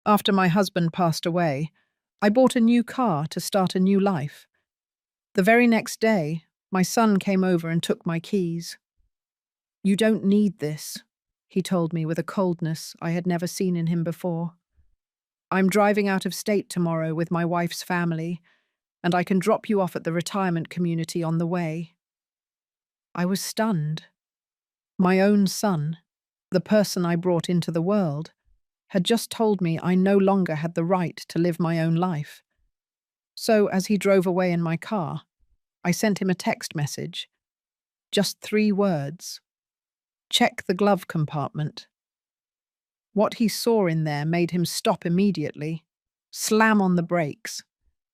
After my husband passed away, I bought a new car to start a new life. The very next day, my son came over and took my keys. "You don't need this," he told me with a coldness I had never seen in him before. "I'm driving out of state tomorrow with my wife's family, and I can drop you off at the retirement community on the way." I was stunned. My own son, the person I brought into the world, had just told me I no longer had the right to live my own life. So, as he drove away in my car, I sent him a text message. Just 3 words. "Check the glove compartment." What he saw in there made him stop immediately, slam on the brakes,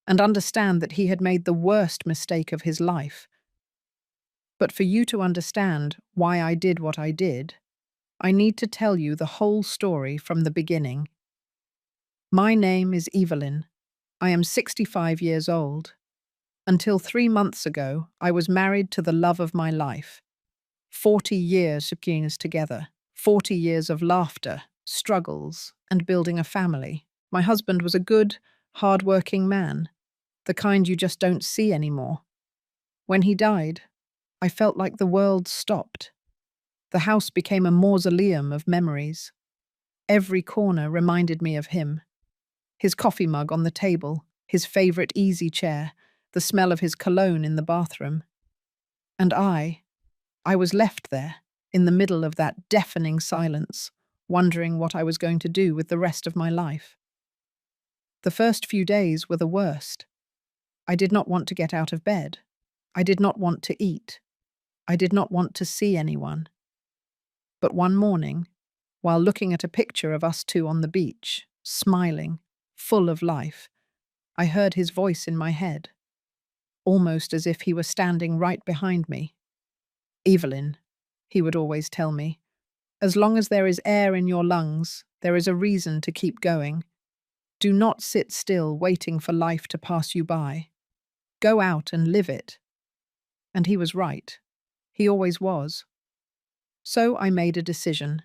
and understand that he had made the worst mistake of his life. But for you to understand why I did what I did, I need to tell you the whole story from the beginning. My name is Evelyn. I am 65 years old. Until 3 months ago, I was married to the love of my life. 40 years together, 40 years of laughter, struggles, and building a family. My husband was a good, hard-working man, the kind you just don't see anymore. When he died, I felt like the world stopped. The house became a mausoleum of memories. Every corner reminded me of him. His coffee mug on the table, his favorite easy chair, the smell of his cologne in the bathroom. And I was left there, in the middle of that deafening silence, wondering what I was going to do with the rest of my life. The first few days were the worst. I did not want to get out of bed. I did not want to eat. I did not want to see anyone. But one morning, while looking at a picture of us two on the beach, smiling, full of life, I heard his voice in my head, almost as if he were standing right behind me. "Evelyn," he would always tell me, "as long as there is air in your lungs, there is a reason to keep going. Do not sit still waiting for life to pass you by. Go out and live it." And he was right. He always was. So I made a decision.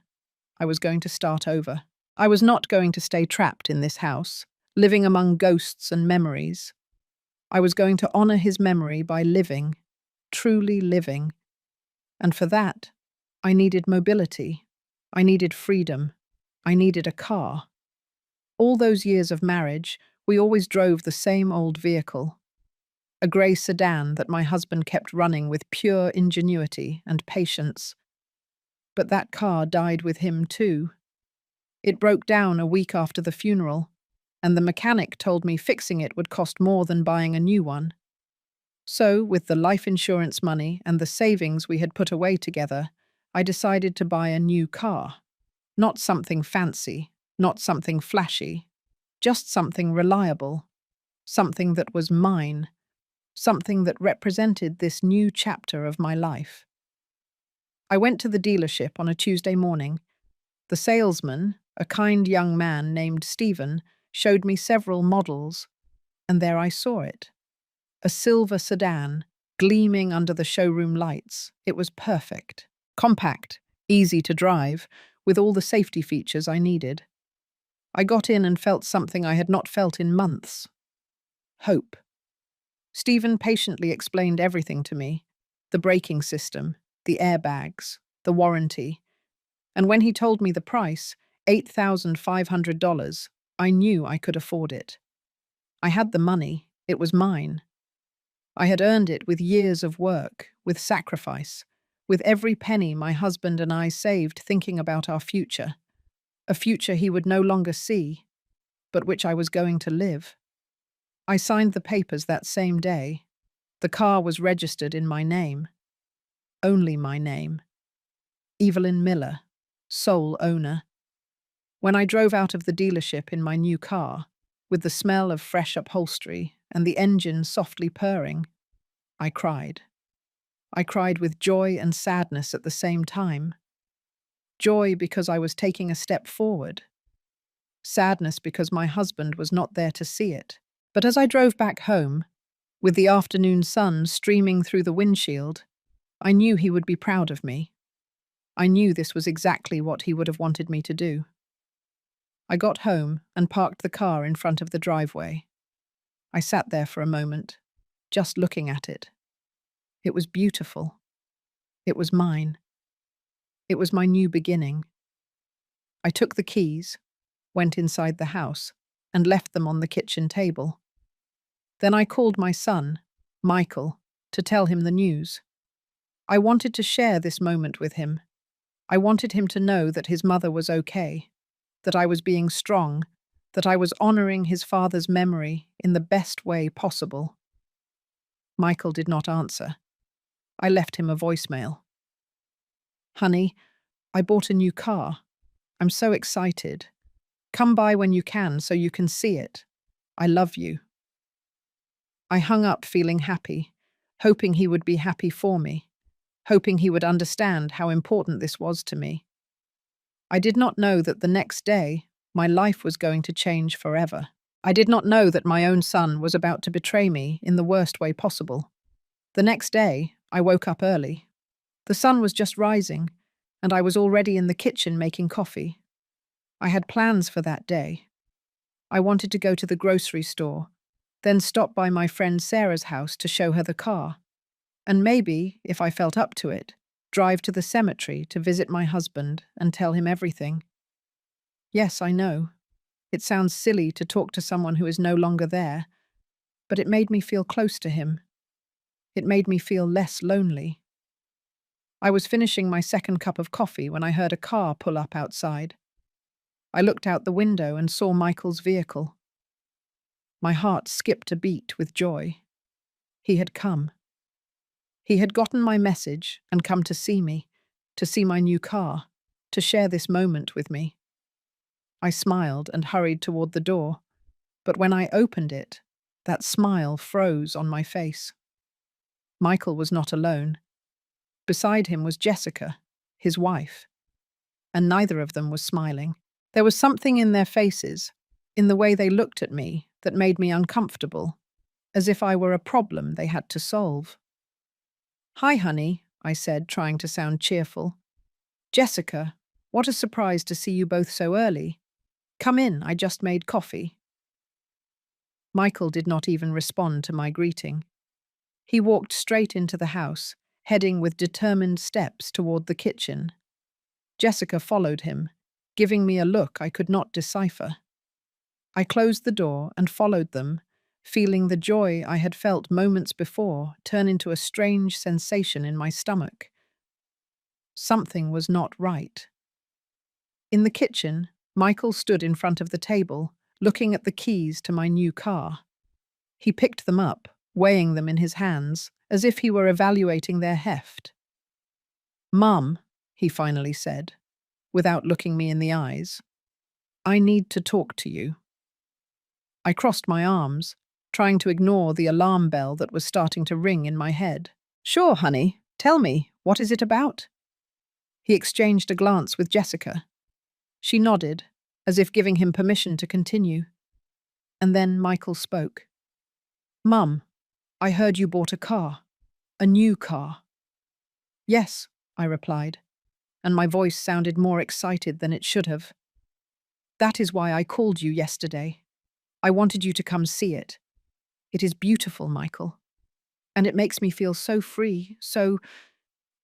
I was going to start over. I was not going to stay trapped in this house, living among ghosts and memories. I was going to honor his memory by living, truly living. And for that, I needed mobility. I needed freedom. I needed a car. All those years of marriage, we always drove the same old vehicle, a grey sedan that my husband kept running with pure ingenuity and patience. But that car died with him too. It broke down a week after the funeral, and the mechanic told me fixing it would cost more than buying a new one. So, with the life insurance money and the savings we had put away together, I decided to buy a new car. Not something fancy, not something flashy, just something reliable, something that was mine, something that represented this new chapter of my life. I went to the dealership on a Tuesday morning. The salesman, a kind young man named Stephen, showed me several models, and there I saw it. A silver sedan, gleaming under the showroom lights. It was perfect, compact, easy to drive, with all the safety features I needed. I got in and felt something I had not felt in months. Hope. Stephen patiently explained everything to me, the braking system, the airbags, the warranty. And when he told me the price, $8,500, I knew I could afford it. I had the money. It was mine. I had earned it with years of work, with sacrifice, with every penny my husband and I saved thinking about our future, a future he would no longer see, but which I was going to live. I signed the papers that same day. The car was registered in my name. Only my name. Evelyn Miller, sole owner. When I drove out of the dealership in my new car, with the smell of fresh upholstery and the engine softly purring, I cried. I cried with joy and sadness at the same time. Joy because I was taking a step forward. Sadness because my husband was not there to see it. But as I drove back home, with the afternoon sun streaming through the windshield, I knew he would be proud of me. I knew this was exactly what he would have wanted me to do. I got home and parked the car in front of the driveway. I sat there for a moment, just looking at it. It was beautiful. It was mine. It was my new beginning. I took the keys, went inside the house, and left them on the kitchen table. Then I called my son, Michael, to tell him the news. I wanted to share this moment with him. I wanted him to know that his mother was okay, that I was being strong, that I was honoring his father's memory in the best way possible. Michael did not answer. I left him a voicemail. Honey, I bought a new car. I'm so excited. Come by when you can so you can see it. I love you. I hung up feeling happy, hoping he would be happy for me, hoping he would understand how important this was to me. I did not know that the next day, my life was going to change forever. I did not know that my own son was about to betray me in the worst way possible. The next day, I woke up early. The sun was just rising, and I was already in the kitchen making coffee. I had plans for that day. I wanted to go to the grocery store, then stop by my friend Sarah's house to show her the car, and maybe, if I felt up to it, drive to the cemetery to visit my husband and tell him everything. Yes, I know. It sounds silly to talk to someone who is no longer there, but it made me feel close to him. It made me feel less lonely. I was finishing my second cup of coffee when I heard a car pull up outside. I looked out the window and saw Michael's vehicle. My heart skipped a beat with joy. He had come. He had gotten my message and come to see me, to see my new car, to share this moment with me. I smiled and hurried toward the door, but when I opened it, that smile froze on my face. Michael was not alone. Beside him was Jessica, his wife, and neither of them was smiling. There was something in their faces, in the way they looked at me, that made me uncomfortable, as if I were a problem they had to solve. Hi, honey, I said, trying to sound cheerful. Jessica, what a surprise to see you both so early. Come in, I just made coffee. Michael did not even respond to my greeting. He walked straight into the house, heading with determined steps toward the kitchen. Jessica followed him, giving me a look I could not decipher. I closed the door and followed them, feeling the joy I had felt moments before turn into a strange sensation in my stomach. Something was not right. In the kitchen, Michael stood in front of the table, looking at the keys to my new car. He picked them up, weighing them in his hands, as if he were evaluating their heft. Mum, he finally said, without looking me in the eyes, I need to talk to you. I crossed my arms, trying to ignore the alarm bell that was starting to ring in my head. Sure, honey, tell me, what is it about? He exchanged a glance with Jessica. She nodded, as if giving him permission to continue. And then Michael spoke. Mum, I heard you bought a car. A new car. Yes, I replied, and my voice sounded more excited than it should have. That is why I called you yesterday. I wanted you to come see it. It is beautiful, Michael. And it makes me feel so free, so—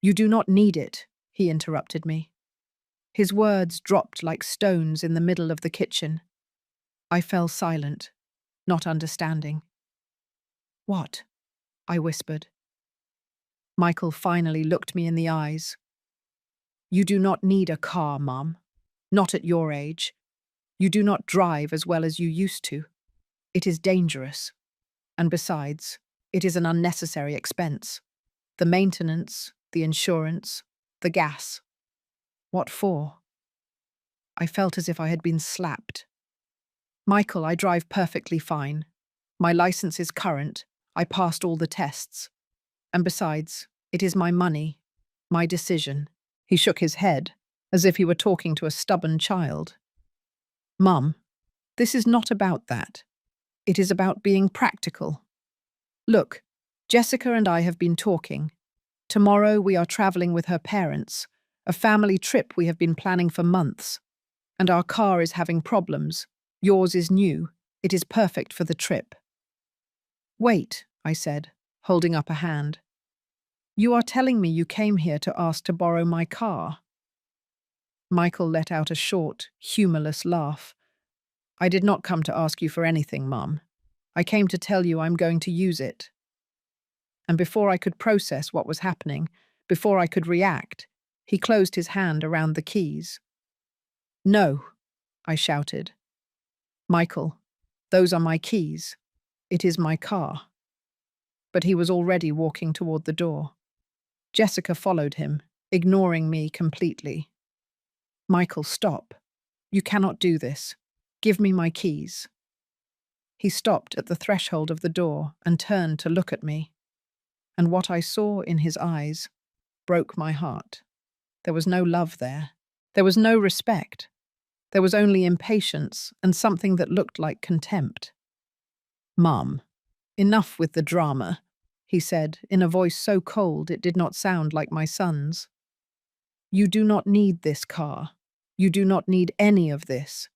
You do not need it, he interrupted me. His words dropped like stones in the middle of the kitchen. I fell silent, not understanding. What? I whispered. Michael finally looked me in the eyes. You do not need a car, Mum. Not at your age. You do not drive as well as you used to. It is dangerous. And besides, it is an unnecessary expense. The maintenance, the insurance, the gas. What for? I felt as if I had been slapped. Michael, I drive perfectly fine. My license is current. I passed all the tests. And besides, it is my money, my decision. He shook his head, as if he were talking to a stubborn child. Mum, this is not about that. It is about being practical. Look, Jessica and I have been talking. Tomorrow we are traveling with her parents, a family trip we have been planning for months. And our car is having problems. Yours is new. It is perfect for the trip. Wait, I said, holding up a hand. You are telling me you came here to ask to borrow my car? Michael let out a short, humorless laugh. I did not come to ask you for anything, Mum. I came to tell you I'm going to use it. And before I could process what was happening, before I could react, he closed his hand around the keys. No, I shouted. Michael, those are my keys. It is my car. But he was already walking toward the door. Jessica followed him, ignoring me completely. Michael, stop. You cannot do this. Give me my keys. He stopped at the threshold of the door and turned to look at me. And what I saw in his eyes broke my heart. There was no love there. There was no respect. There was only impatience and something that looked like contempt. Mum, enough with the drama, he said in a voice so cold it did not sound like my son's. You do not need this car. You do not need any of this.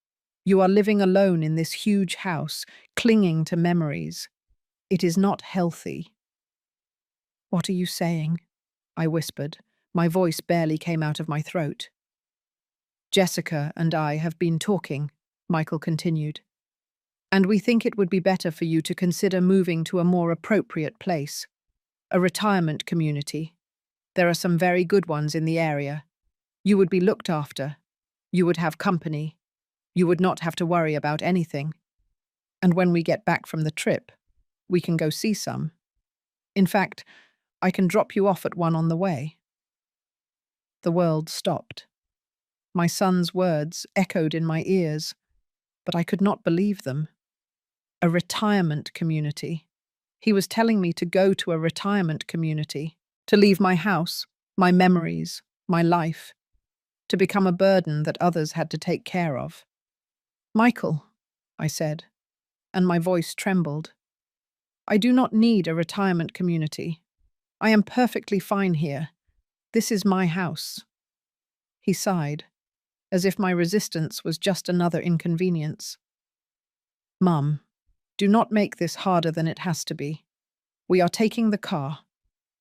You are living alone in this huge house, clinging to memories. It is not healthy. What are you saying? I whispered. My voice barely came out of my throat. Jessica and I have been talking, Michael continued, and we think it would be better for you to consider moving to a more appropriate place, a retirement community. There are some very good ones in the area. You would be looked after. You would have company. You would not have to worry about anything. And when we get back from the trip, we can go see some. In fact, I can drop you off at one on the way. The world stopped. My son's words echoed in my ears, but I could not believe them. A retirement community. He was telling me to go to a retirement community, to leave my house, my memories, my life, to become a burden that others had to take care of. Michael, I said, and my voice trembled. I do not need a retirement community. I am perfectly fine here. This is my house. He sighed, as if my resistance was just another inconvenience. Mum, do not make this harder than it has to be. We are taking the car.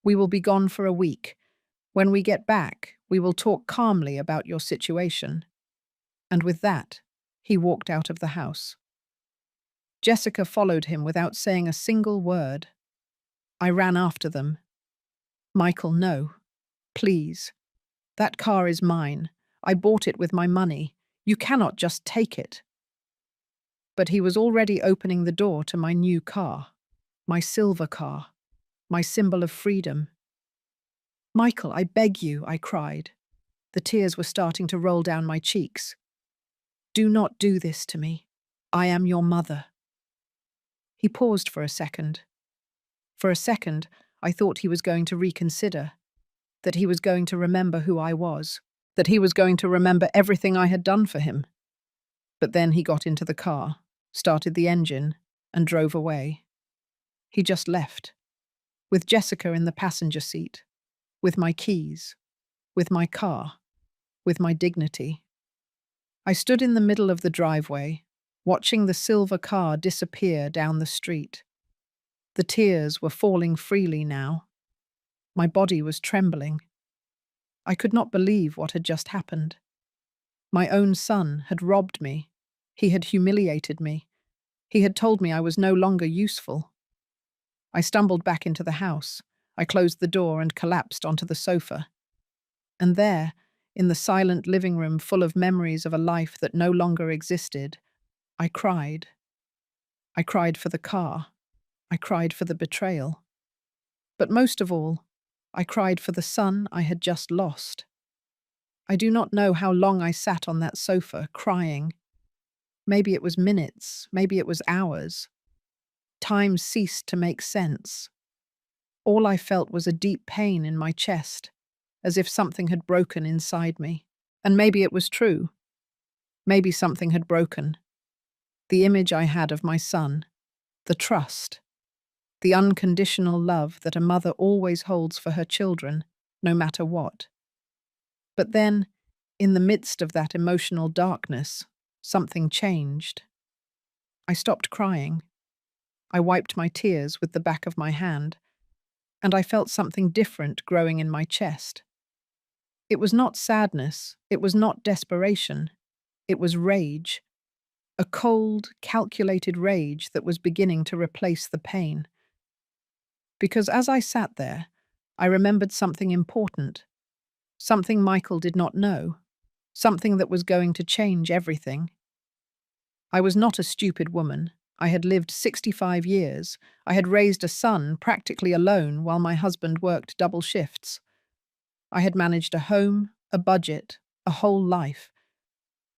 We will be gone for a week. When we get back, we will talk calmly about your situation. And with that, he walked out of the house. Jessica followed him without saying a single word. I ran after them. Michael, no. Please. That car is mine. I bought it with my money. You cannot just take it. But he was already opening the door to my new car, my silver car, my symbol of freedom. Michael, I beg you, I cried. The tears were starting to roll down my cheeks. Do not do this to me. I am your mother. He paused for a second. For a second, I thought he was going to reconsider, that he was going to remember who I was, that he was going to remember everything I had done for him. But then he got into the car, started the engine, and drove away. He just left, with Jessica in the passenger seat, with my keys, with my car, with my dignity. I stood in the middle of the driveway, watching the silver car disappear down the street. The tears were falling freely now. My body was trembling. I could not believe what had just happened. My own son had robbed me. He had humiliated me. He had told me I was no longer useful. I stumbled back into the house. I closed the door and collapsed onto the sofa. And there, in the silent living room full of memories of a life that no longer existed, I cried. I cried for the car. I cried for the betrayal. But most of all, I cried for the son I had just lost. I do not know how long I sat on that sofa, crying. Maybe it was minutes, maybe it was hours. Time ceased to make sense. All I felt was a deep pain in my chest, as if something had broken inside me. And maybe it was true. Maybe something had broken. The image I had of my son, the trust, the unconditional love that a mother always holds for her children, no matter what. But then, In the midst of that emotional darkness, something changed. I stopped crying. I wiped my tears with the back of my hand, and I felt something different growing in my chest. It was not sadness, it was not desperation, it was rage, a cold, calculated rage that was beginning to replace the pain. Because as I sat there, I remembered something important, something Michael did not know, something that was going to change everything. I was not a stupid woman. I had lived 65 years. I had raised a son practically alone while my husband worked double shifts. I had managed a home, a budget, a whole life.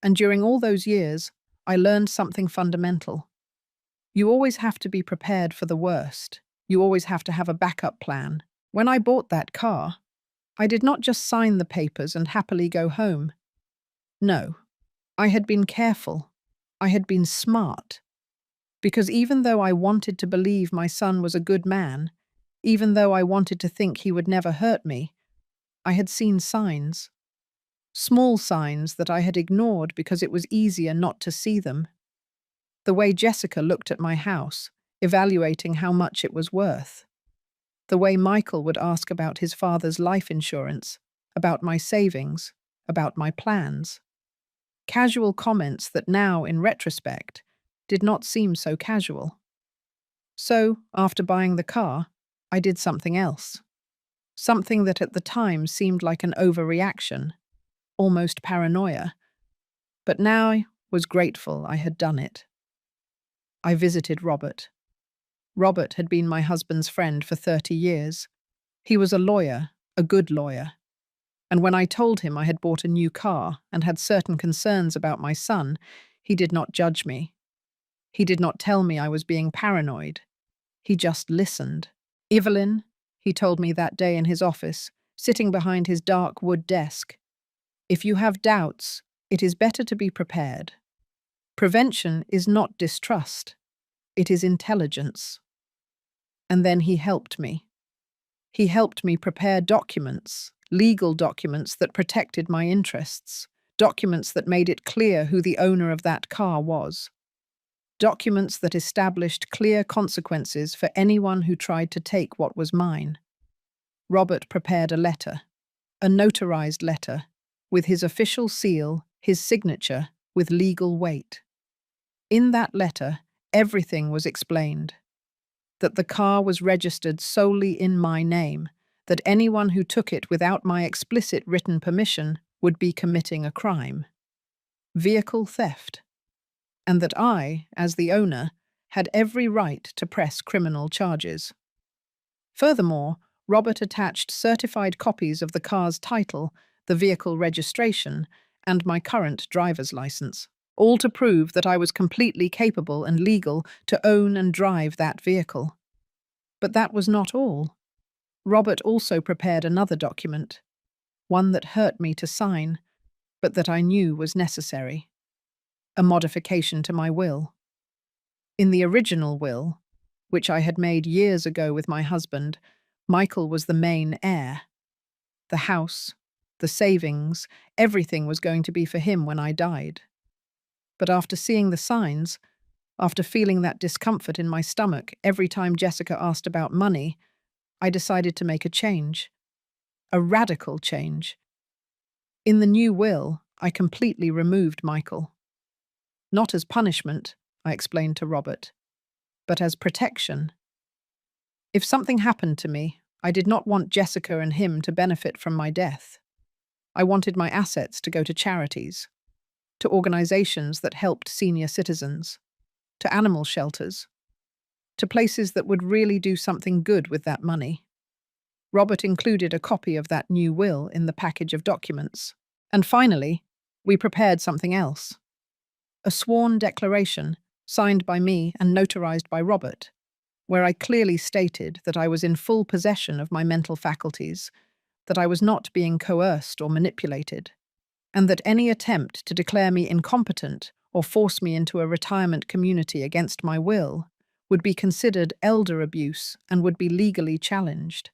And during all those years, I learned something fundamental. You always have to be prepared for the worst. You always have to have a backup plan. When I bought that car, I did not just sign the papers and happily go home. No, I had been careful. I had been smart. Because even though I wanted to believe my son was a good man, even though I wanted to think he would never hurt me, I had seen signs. Small signs that I had ignored because it was easier not to see them. The way Jessica looked at my house, evaluating how much it was worth. The way Michael would ask about his father's life insurance, about my savings, about my plans. Casual comments that now, in retrospect, did not seem so casual. So, after buying the car, I did something else. Something that at the time seemed like an overreaction, almost paranoia. But now I was grateful I had done it. I visited Robert. Robert had been my husband's friend for 30 years. He was a lawyer, a good lawyer. And when I told him I had bought a new car and had certain concerns about my son, he did not judge me. He did not tell me I was being paranoid. He just listened. "Evelyn," he told me that day in his office, sitting behind his dark wood desk, "if you have doubts, it is better to be prepared. Prevention is not distrust. It is intelligence." And then he helped me. He helped me prepare documents, legal documents that protected my interests, documents that made it clear who the owner of that car was, documents that established clear consequences for anyone who tried to take what was mine. Robert prepared a letter, a notarized letter, with his official seal, his signature, with legal weight. In that letter, everything was explained. That the car was registered solely in my name, that anyone who took it without my explicit written permission would be committing a crime. Vehicle theft. And that I, as the owner, had every right to press criminal charges. Furthermore, Robert attached certified copies of the car's title, the vehicle registration, and my current driver's license, all to prove that I was completely capable and legal to own and drive that vehicle. But that was not all. Robert also prepared another document, one that hurt me to sign, but that I knew was necessary. A modification to my will. In the original will, which I had made years ago with my husband, Michael was the main heir. The house, the savings, everything was going to be for him when I died. But after seeing the signs, after feeling that discomfort in my stomach every time Jessica asked about money, I decided to make a change. A radical change. In the new will, I completely removed Michael. Not as punishment, I explained to Robert, but as protection. If something happened to me, I did not want Jessica and him to benefit from my death. I wanted my assets to go to charities, to organizations that helped senior citizens, to animal shelters, to places that would really do something good with that money. Robert included a copy of that new will in the package of documents. And finally, we prepared something else. A sworn declaration, signed by me and notarized by Robert, where I clearly stated that I was in full possession of my mental faculties, that I was not being coerced or manipulated, and that any attempt to declare me incompetent or force me into a retirement community against my will would be considered elder abuse and would be legally challenged.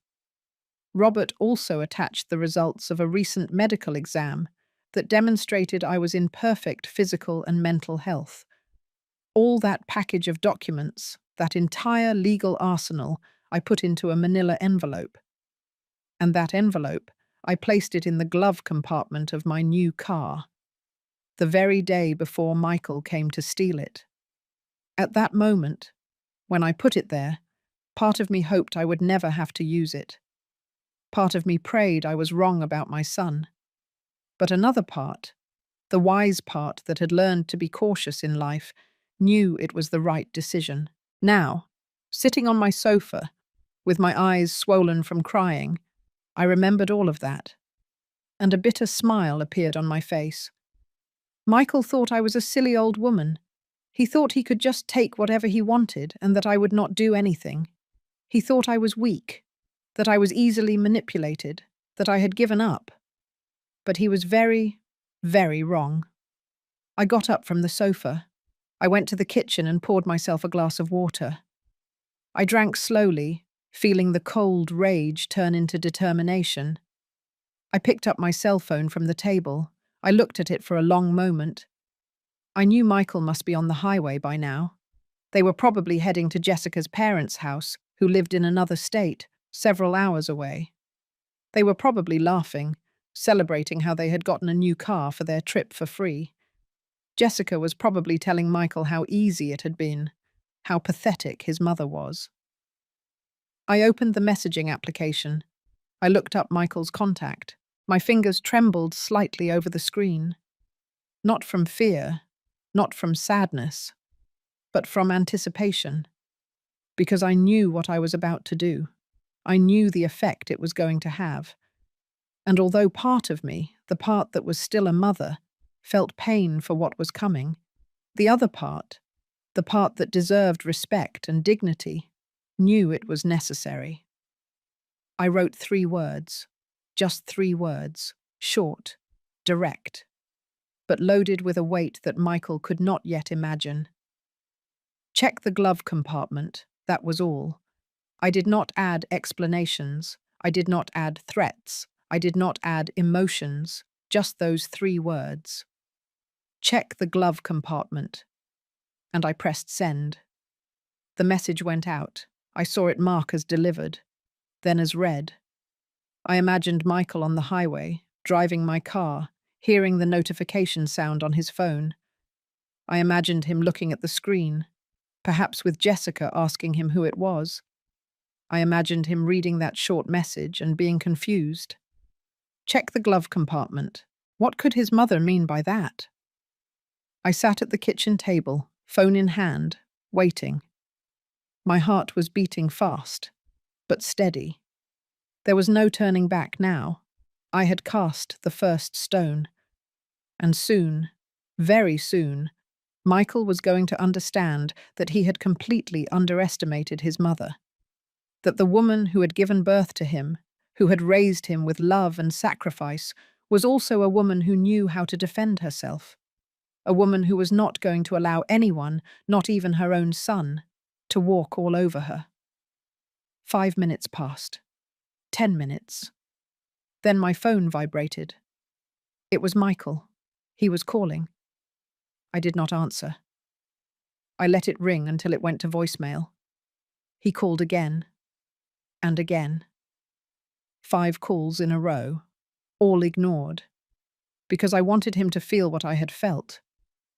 Robert also attached the results of a recent medical exam that demonstrated I was in perfect physical and mental health. All that package of documents, that entire legal arsenal, I put into a manila envelope. And that envelope, I placed it in the glove compartment of my new car, the very day before Michael came to steal it. At that moment, when I put it there, part of me hoped I would never have to use it. Part of me prayed I was wrong about my son. But another part, the wise part that had learned to be cautious in life, knew it was the right decision. Now, sitting on my sofa, with my eyes swollen from crying, I remembered all of that, and a bitter smile appeared on my face. Michael thought I was a silly old woman. He thought he could just take whatever he wanted and that I would not do anything. He thought I was weak, that I was easily manipulated, that I had given up. But he was very, very wrong. I got up from the sofa. I went to the kitchen and poured myself a glass of water. I drank slowly, feeling the cold rage turn into determination. I picked up my cell phone from the table. I looked at it for a long moment. I knew Michael must be on the highway by now. They were probably heading to Jessica's parents' house, who lived in another state, several hours away. They were probably laughing, celebrating how they had gotten a new car for their trip for free. Jessica was probably telling Michael how easy it had been, how pathetic his mother was. I opened the messaging application. I looked up Michael's contact. My fingers trembled slightly over the screen. Not from fear, not from sadness, but from anticipation. Because I knew what I was about to do. I knew the effect it was going to have. And although part of me, the part that was still a mother, felt pain for what was coming, the other part, the part that deserved respect and dignity, knew it was necessary. I wrote 3 words, just 3 words, short, direct, but loaded with a weight that Michael could not yet imagine. Check the glove compartment, that was all. I did not add explanations, I did not add threats, I did not add emotions, just those 3 words. Check the glove compartment. And I pressed send. The message went out. I saw it mark as delivered, then as read. I imagined Michael on the highway, driving my car, hearing the notification sound on his phone. I imagined him looking at the screen, perhaps with Jessica asking him who it was. I imagined him reading that short message and being confused. Check the glove compartment. What could his mother mean by that? I sat at the kitchen table, phone in hand, waiting. My heart was beating fast, but steady. There was no turning back now. I had cast the first stone. And soon, very soon, Michael was going to understand that he had completely underestimated his mother. That the woman who had given birth to him, who had raised him with love and sacrifice, was also a woman who knew how to defend herself. A woman who was not going to allow anyone, not even her own son, to walk all over her. 5 minutes passed. 10 minutes. Then my phone vibrated. It was Michael. He was calling. I did not answer. I let it ring until it went to voicemail. He called again. And again. 5 calls in a row, all ignored. Because I wanted him to feel what I had felt.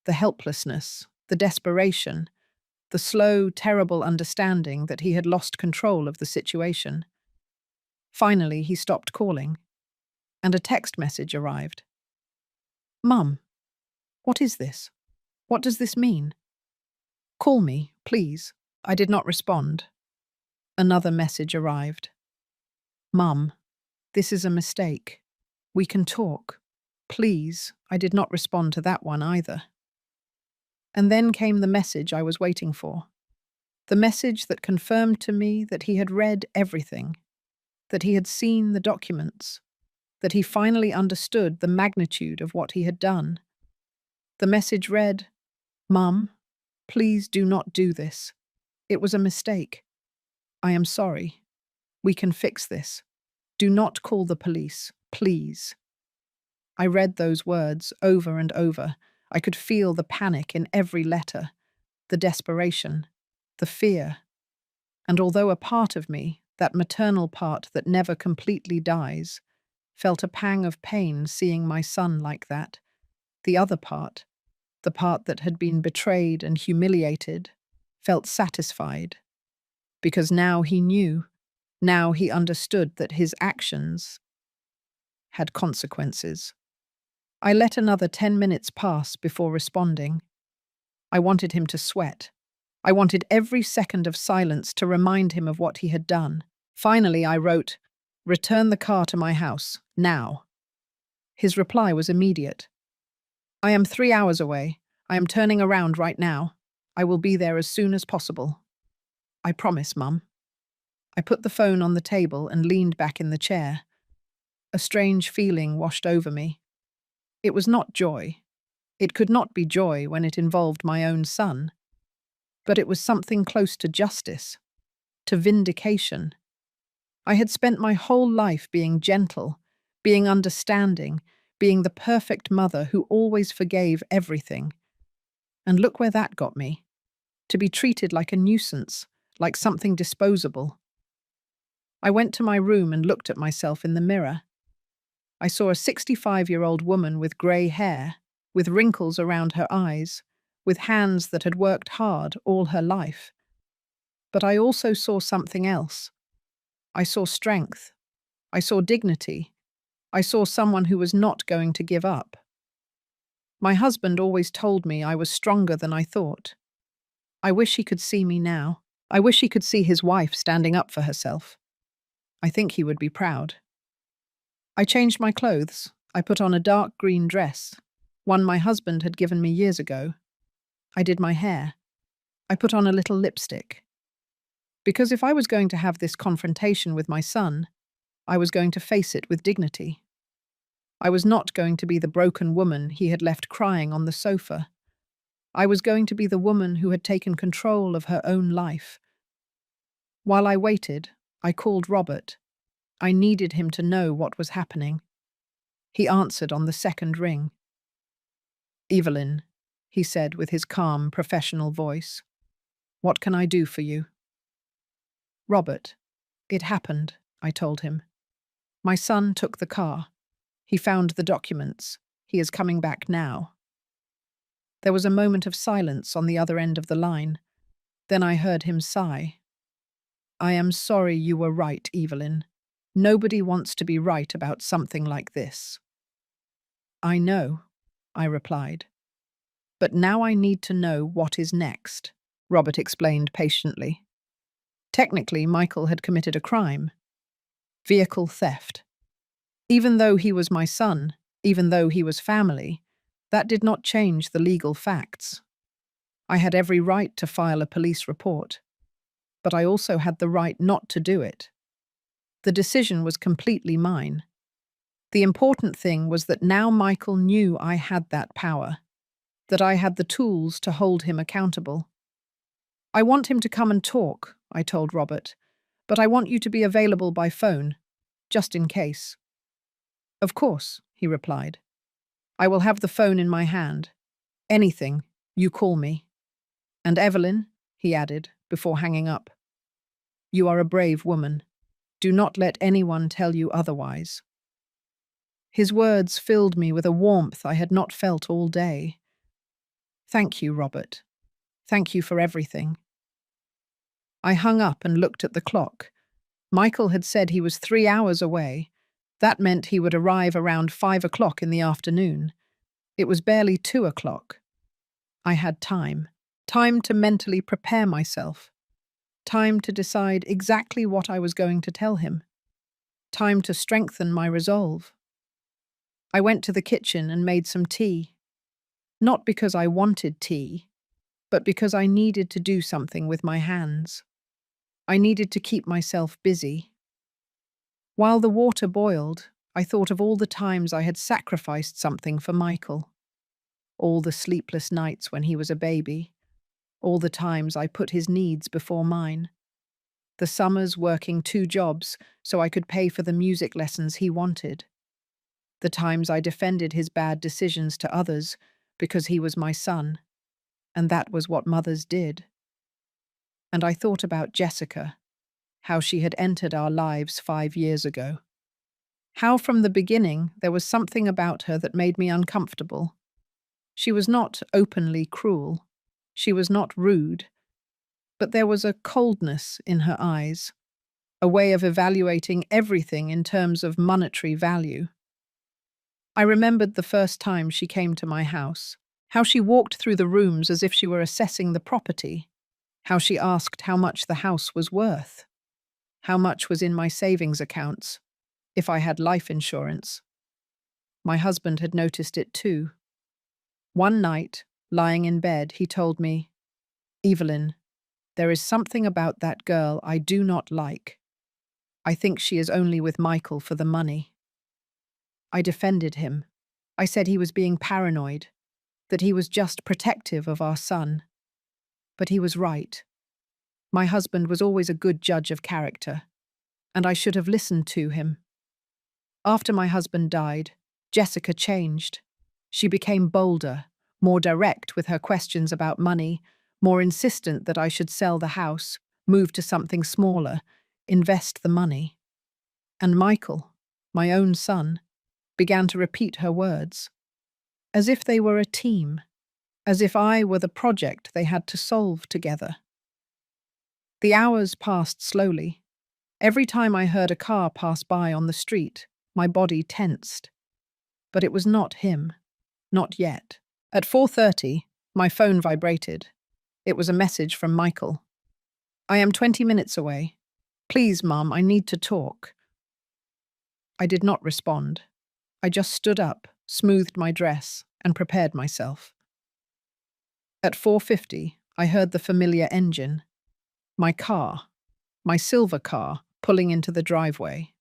The helplessness, the desperation, the slow, terrible understanding that he had lost control of the situation. Finally, he stopped calling, and a text message arrived. "Mum, what is this? What does this mean? Call me, please." I did not respond. Another message arrived. "Mum, this is a mistake. We can talk. Please." I did not respond to that one either. And then came the message I was waiting for. The message that confirmed to me that he had read everything, that he had seen the documents, that he finally understood the magnitude of what he had done. The message read, "Mum, please do not do this. It was a mistake. I am sorry. We can fix this. Do not call the police, please." I read those words over and over. I could feel the panic in every letter, the desperation, the fear. And although a part of me, that maternal part that never completely dies, felt a pang of pain seeing my son like that, the other part, the part that had been betrayed and humiliated, felt satisfied. Because now he knew, now he understood that his actions had consequences. I let another 10 minutes pass before responding. I wanted him to sweat. I wanted every second of silence to remind him of what he had done. Finally, I wrote, "Return the car to my house, now." His reply was immediate. "I am 3 hours away. I am turning around right now. I will be there as soon as possible." "I promise, Mum." I put the phone on the table and leaned back in the chair. A strange feeling washed over me. It was not joy. It could not be joy when it involved my own son. But it was something close to justice, to vindication. I had spent my whole life being gentle, being understanding, being the perfect mother who always forgave everything. And look where that got me. To be treated like a nuisance, like something disposable. I went to my room and looked at myself in the mirror. I saw a 65-year-old woman with grey hair, with wrinkles around her eyes, with hands that had worked hard all her life. But I also saw something else. I saw strength. I saw dignity. I saw someone who was not going to give up. My husband always told me I was stronger than I thought. I wish he could see me now. I wish he could see his wife standing up for herself. I think he would be proud. I changed my clothes. I put on a dark green dress, one my husband had given me years ago. I did my hair. I put on a little lipstick. Because if I was going to have this confrontation with my son, I was going to face it with dignity. I was not going to be the broken woman he had left crying on the sofa. I was going to be the woman who had taken control of her own life. While I waited, I called Robert. I needed him to know what was happening. He answered on the second ring. "Evelyn," he said with his calm, professional voice. "What can I do for you?" "Robert, it happened," I told him. "My son took the car. He found the documents. He is coming back now." There was a moment of silence on the other end of the line. Then I heard him sigh. "I am sorry you were right, Evelyn. Nobody wants to be right about something like this." "I know," I replied. "But now I need to know what is next," Robert explained patiently. Technically, Michael had committed a crime. Vehicle theft. Even though he was my son, even though he was family, that did not change the legal facts. I had every right to file a police report, but I also had the right not to do it. The decision was completely mine. The important thing was that now Michael knew I had that power, that I had the tools to hold him accountable. "I want him to come and talk," I told Robert, "but I want you to be available by phone, just in case." "Of course," he replied. "I will have the phone in my hand. Anything, you call me. And Evelyn," he added, before hanging up, "you are a brave woman. Do not let anyone tell you otherwise." His words filled me with a warmth I had not felt all day. "Thank you, Robert. Thank you for everything." I hung up and looked at the clock. Michael had said he was 3 hours away. That meant he would arrive around 5 o'clock in the afternoon. It was barely 2 o'clock. I had time. Time to mentally prepare myself. Time to decide exactly what I was going to tell him. Time to strengthen my resolve. I went to the kitchen and made some tea. Not because I wanted tea, but because I needed to do something with my hands. I needed to keep myself busy. While the water boiled, I thought of all the times I had sacrificed something for Michael. All the sleepless nights when he was a baby. All the times I put his needs before mine. The summers working 2 jobs so I could pay for the music lessons he wanted. the times I defended his bad decisions to others because he was my son, and that was what mothers did. And I thought about Jessica, how she had entered our lives 5 years ago. How from the beginning there was something about her that made me uncomfortable. She was not openly cruel. She was not rude. But there was a coldness in her eyes, a way of evaluating everything in terms of monetary value. I remembered the first time she came to my house, how she walked through the rooms as if she were assessing the property, how she asked how much the house was worth, how much was in my savings accounts, if I had life insurance. My husband had noticed it too. One night, lying in bed, he told me, "Evelyn, there is something about that girl I do not like. I think she is only with Michael for the money." I defended him. I said he was being paranoid, that he was just protective of our son. But he was right. My husband was always a good judge of character, and I should have listened to him. After my husband died, Jessica changed. She became bolder, more direct with her questions about money, more insistent that I should sell the house, move to something smaller, invest the money. And Michael, my own son, began to repeat her words, as if they were a team, as if I were the project they had to solve together. The hours passed slowly. Every time I heard a car pass by on the street, my body tensed. But it was not him. Not yet. At 4:30, my phone vibrated. It was a message from Michael. "I am 20 minutes away. Please, Mum, I need to talk." I did not respond. I just stood up, smoothed my dress, and prepared myself. At 4:50, I heard the familiar engine. My car, my silver car, pulling into the driveway.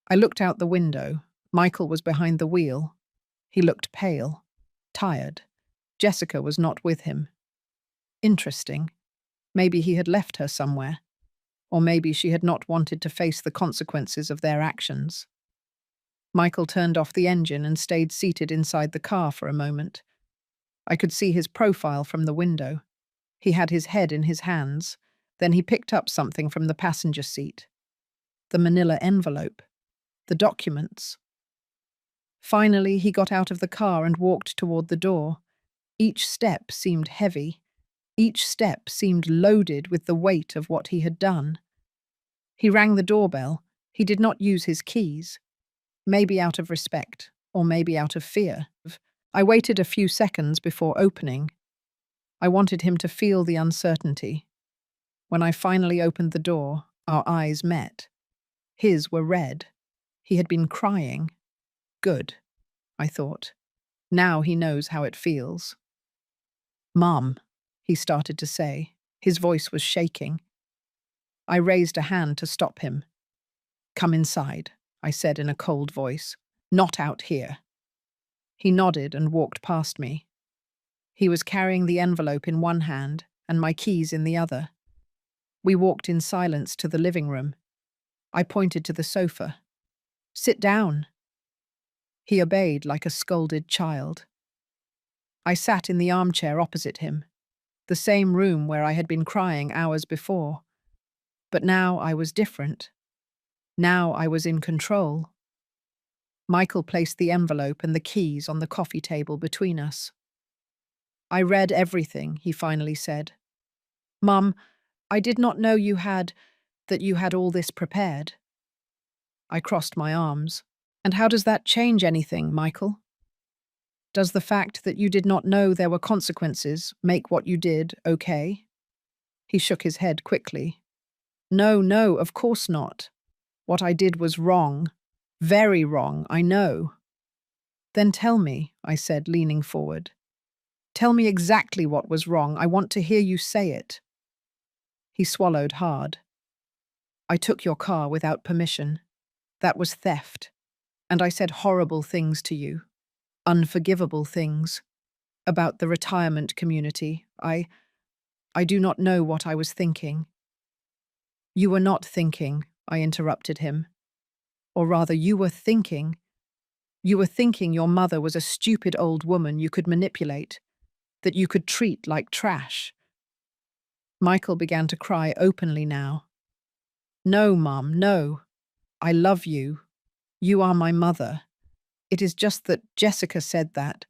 I looked out the window. Michael was behind the wheel. He looked pale, tired. Jessica was not with him. Interesting. Maybe he had left her somewhere. Or maybe she had not wanted to face the consequences of their actions. Michael turned off the engine and stayed seated inside the car for a moment. I could see his profile from the window. He had his head in his hands. Then he picked up something from the passenger seat. The manila envelope. The documents. Finally, he got out of the car and walked toward the door. Each step seemed heavy. Each step seemed loaded with the weight of what he had done. He rang the doorbell. He did not use his keys. Maybe out of respect, or maybe out of fear. I waited a few seconds before opening. I wanted him to feel the uncertainty. When I finally opened the door, our eyes met. His were red. He had been crying. Good, I thought. Now he knows how it feels. "Mom," he started to say. His voice was shaking. I raised a hand to stop him. "Come inside," I said in a cold voice. "Not out here." He nodded and walked past me. He was carrying the envelope in one hand and my keys in the other. We walked in silence to the living room. I pointed to the sofa. "Sit down." He obeyed like a scolded child. I sat in the armchair opposite him, the same room where I had been crying hours before. But now I was different. Now I was in control. Michael placed the envelope and the keys on the coffee table between us. "I read everything," he finally said. "Mum, I did not know that you had all this prepared." I crossed my arms. "And how does that change anything, Michael? Does the fact that you did not know there were consequences make what you did okay?" He shook his head quickly. No, of course not. What I did was wrong. Very wrong, I know." "Then tell me," I said, leaning forward. "Tell me exactly what was wrong. I want to hear you say it." He swallowed hard. "I took your car without permission. That was theft. And I said horrible things to you. Unforgivable things. About the retirement community. I do not know what I was thinking." "You were not thinking," I interrupted him. "Or rather, you were thinking. You were thinking your mother was a stupid old woman you could manipulate, that you could treat like trash. Michael began to cry openly now. No, Mum, no. I love you. You are my mother. It is just that Jessica said that.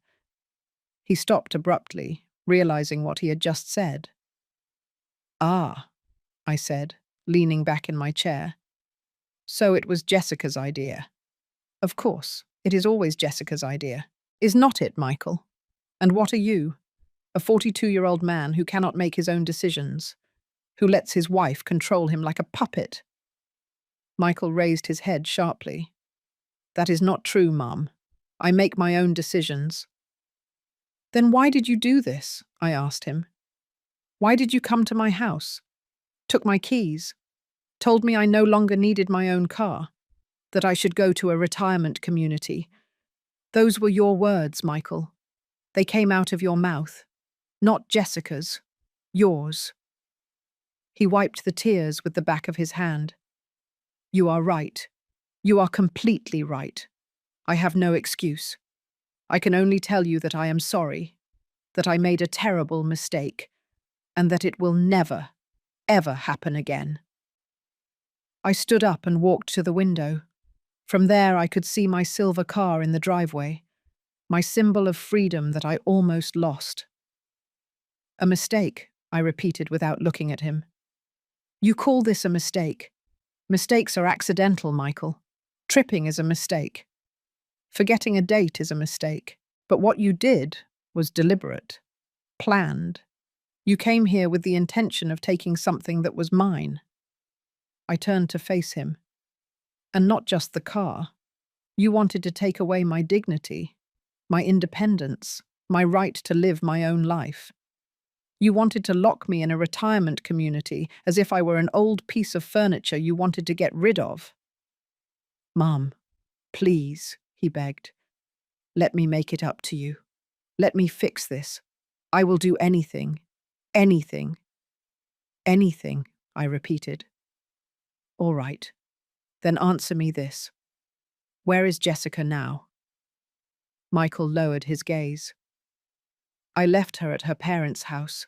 He stopped abruptly, realizing what he had just said. Ah, I said, leaning back in my chair. So it was Jessica's idea. Of course, it is always Jessica's idea. Is not it, Michael? And what are you? A 42-year-old man who cannot make his own decisions, who lets his wife control him like a puppet. Michael raised his head sharply. That is not true, Mum. I make my own decisions. Then why did you do this? I asked him. Why did you come to my house? Took my keys? Told me I no longer needed my own car? That I should go to a retirement community? Those were your words, Michael. They came out of your mouth. Not Jessica's. Yours. He wiped the tears with the back of his hand. You are right. You are completely right. I have no excuse. I can only tell you that I am sorry, that I made a terrible mistake, and that it will never, ever happen again. I stood up and walked to the window. From there I could see my silver car in the driveway, my symbol of freedom that I almost lost. A mistake, I repeated without looking at him. You call this a mistake? Mistakes are accidental, Michael. Tripping is a mistake. Forgetting a date is a mistake. But what you did was deliberate, planned. You came here with the intention of taking something that was mine. I turned to face him. And not just the car. You wanted to take away my dignity, my independence, my right to live my own life. You wanted to lock me in a retirement community as if I were an old piece of furniture you wanted to get rid of. Mum, please, he begged. Let me make it up to you. Let me fix this. I will do anything. Anything. Anything, I repeated. All right. Then answer me this. Where is Jessica now? Michael lowered his gaze. I left her at her parents' house.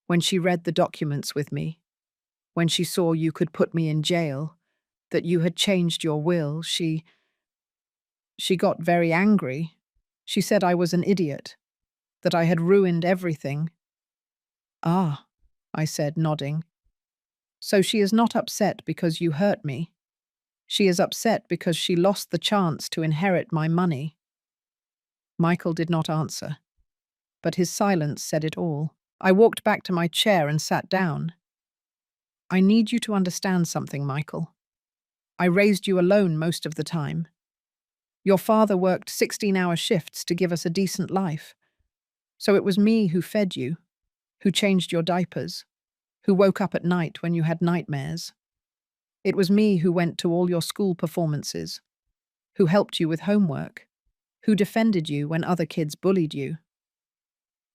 When she read the documents with me, when she saw you could put me in jail, that you had changed your will, she got very angry. She said I was an idiot, that I had ruined everything. Ah, I said, nodding. So she is not upset because you hurt me. She is upset because she lost the chance to inherit my money. Michael did not answer, but his silence said it all. I walked back to my chair and sat down. I need you to understand something, Michael. I raised you alone most of the time. Your father worked 16-hour shifts to give us a decent life. So it was me who fed you, who changed your diapers, who woke up at night when you had nightmares. It was me who went to all your school performances, who helped you with homework, who defended you when other kids bullied you.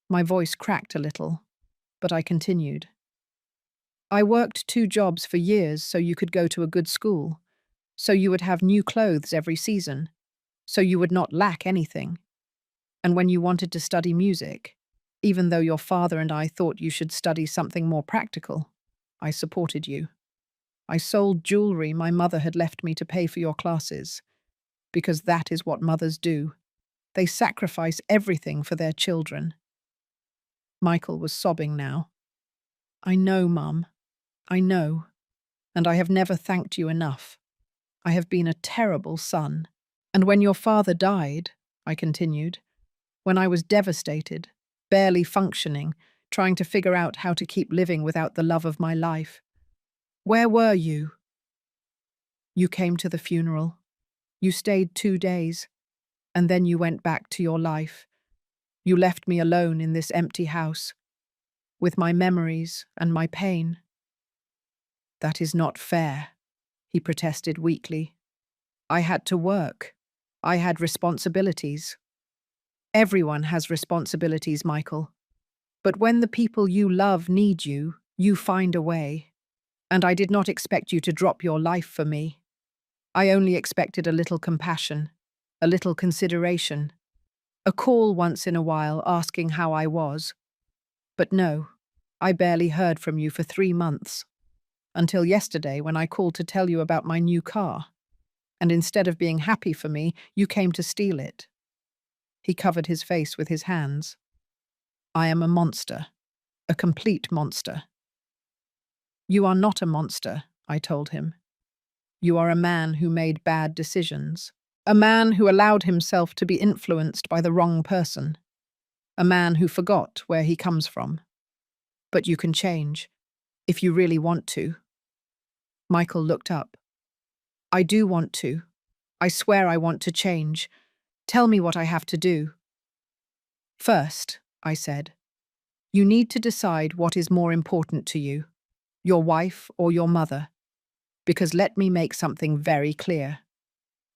My voice cracked a little, but I continued. I worked 2 jobs for years so you could go to a good school, so you would have new clothes every season, so you would not lack anything. And when you wanted to study music, even though your father and I thought you should study something more practical, I supported you. I sold jewelry my mother had left me to pay for your classes, because that is what mothers do. They sacrifice everything for their children. Michael was sobbing now. I know, Mum. I know. And I have never thanked you enough. I have been a terrible son. And when your father died, I continued, when I was devastated, barely functioning, trying to figure out how to keep living without the love of my life, where were you? You came to the funeral. You stayed 2 days, and then you went back to your life. You left me alone in this empty house, with my memories and my pain. That is not fair, he protested weakly. I had to work. I had responsibilities. Everyone has responsibilities, Michael. But when the people you love need you, you find a way. And I did not expect you to drop your life for me. I only expected a little compassion. a little consideration, a call once in a while asking how I was. But no, I barely heard from you for 3 months, until yesterday when I called to tell you about my new car. And instead of being happy for me, you came to steal it. He covered his face with his hands. I am a monster, a complete monster. You are not a monster, I told him. You are a man who made bad decisions, a man who allowed himself to be influenced by the wrong person, a man who forgot where he comes from. But you can change, if you really want to. Michael looked up. I do want to. I swear I want to change. Tell me what I have to do. First, I said, you need to decide what is more important to you, your wife or your mother. Because let me make something very clear.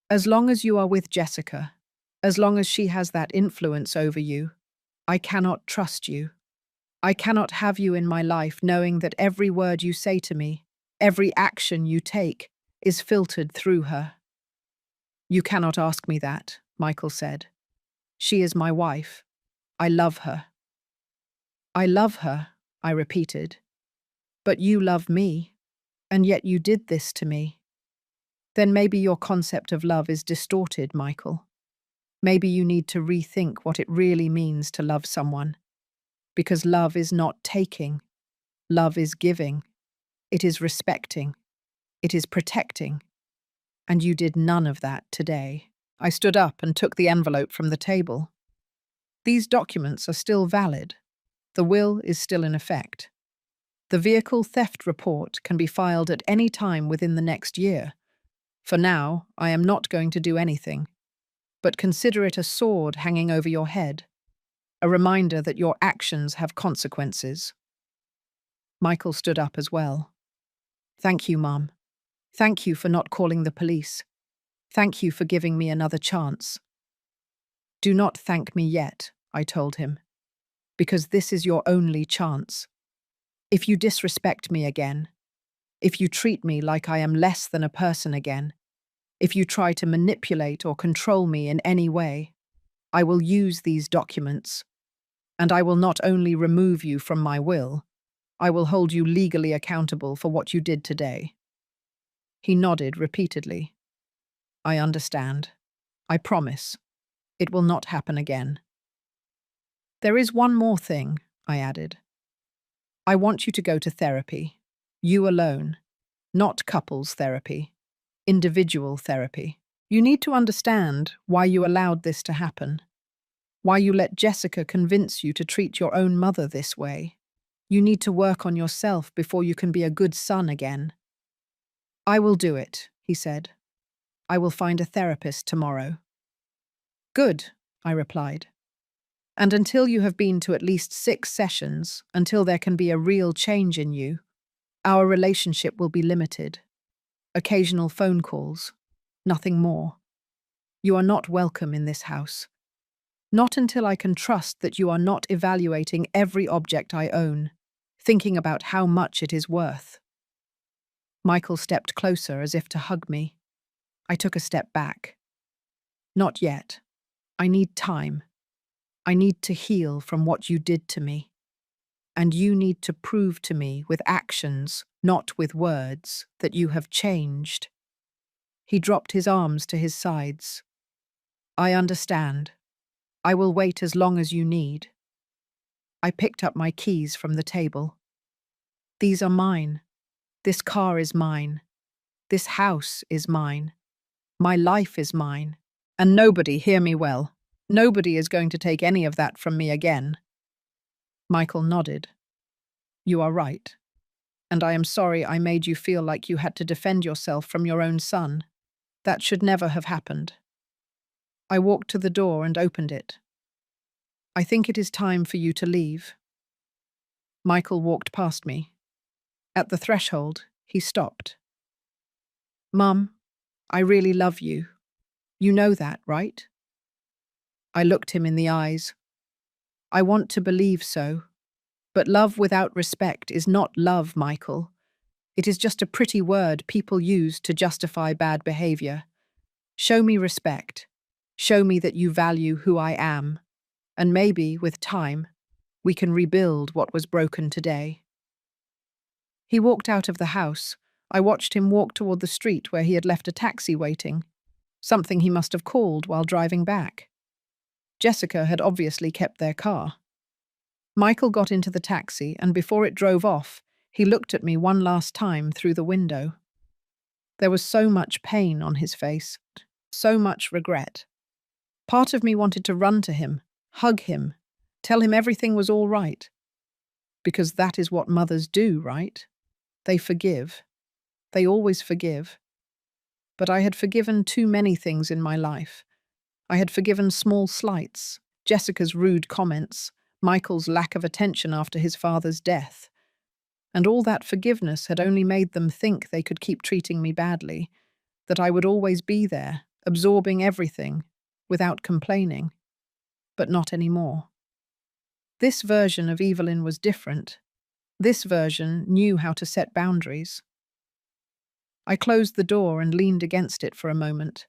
As long as you are with Jessica, as long as she has that influence over you, I cannot trust you. I cannot have you in my life knowing that every word you say to me, every action you take, is filtered through her. You cannot ask me that, Michael said. She is my wife. I love her. I love her, I repeated. But you love me, and yet you did this to me. Then maybe your concept of love is distorted, Michael. Maybe you need to rethink what it really means to love someone. Because love is not taking. Love is giving. It is respecting. It is protecting. And you did none of that today. I stood up and took the envelope from the table. These documents are still valid. The will is still in effect. The vehicle theft report can be filed at any time within the next year. For now, I am not going to do anything. But consider it a sword hanging over your head. A reminder that your actions have consequences. Michael stood up as well. Thank you, Mum. Thank you for not calling the police. Thank you for giving me another chance. Do not thank me yet, I told him, because this is your only chance. If you disrespect me again, if you treat me like I am less than a person again, if you try to manipulate or control me in any way, I will use these documents, and I will not only remove you from my will, I will hold you legally accountable for what you did today. He nodded repeatedly. I understand. I promise. It will not happen again. There is one more thing, I added. I want you to go to therapy. You alone. Not couples therapy. Individual therapy. You need to understand why you allowed this to happen. Why you let Jessica convince you to treat your own mother this way. You need to work on yourself before you can be a good son again. I will do it, he said. I will find a therapist tomorrow. Good, I replied. And until you have been to at least 6 sessions, until there can be a real change in you, our relationship will be limited. Occasional phone calls, nothing more. You are not welcome in this house. Not until I can trust that you are not evaluating every object I own, thinking about how much it is worth. Michael stepped closer as if to hug me. I took a step back. Not yet. I need time. I need to heal from what you did to me. And you need to prove to me with actions, not with words, that you have changed. He dropped his arms to his sides. I understand. I will wait as long as you need. I picked up my keys from the table. These are mine. This car is mine. This house is mine. My life is mine. And nobody, hear me well, nobody is going to take any of that from me again. Michael nodded. You are right. And I am sorry I made you feel like you had to defend yourself from your own son. That should never have happened. I walked to the door and opened it. I think it is time for you to leave. Michael walked past me. At the threshold, he stopped. Mum, I really love you. You know that, right? I looked him in the eyes. I want to believe so. But love without respect is not love, Michael. It is just a pretty word people use to justify bad behavior. Show me respect. Show me that you value who I am, and maybe, with time, we can rebuild what was broken today." He walked out of the house. I watched him walk toward the street where he had left a taxi waiting, something he must have called while driving back. Jessica had obviously kept their car. Michael got into the taxi, and before it drove off, he looked at me one last time through the window. There was so much pain on his face, so much regret. Part of me wanted to run to him, hug him, tell him everything was all right. Because that is what mothers do, right? They forgive. They always forgive. But I had forgiven too many things in my life. I had forgiven small slights, Jessica's rude comments, Michael's lack of attention after his father's death. And all that forgiveness had only made them think they could keep treating me badly, that I would always be there, absorbing everything, without complaining. But not anymore. This version of Evelyn was different. This version knew how to set boundaries. I closed the door and leaned against it for a moment.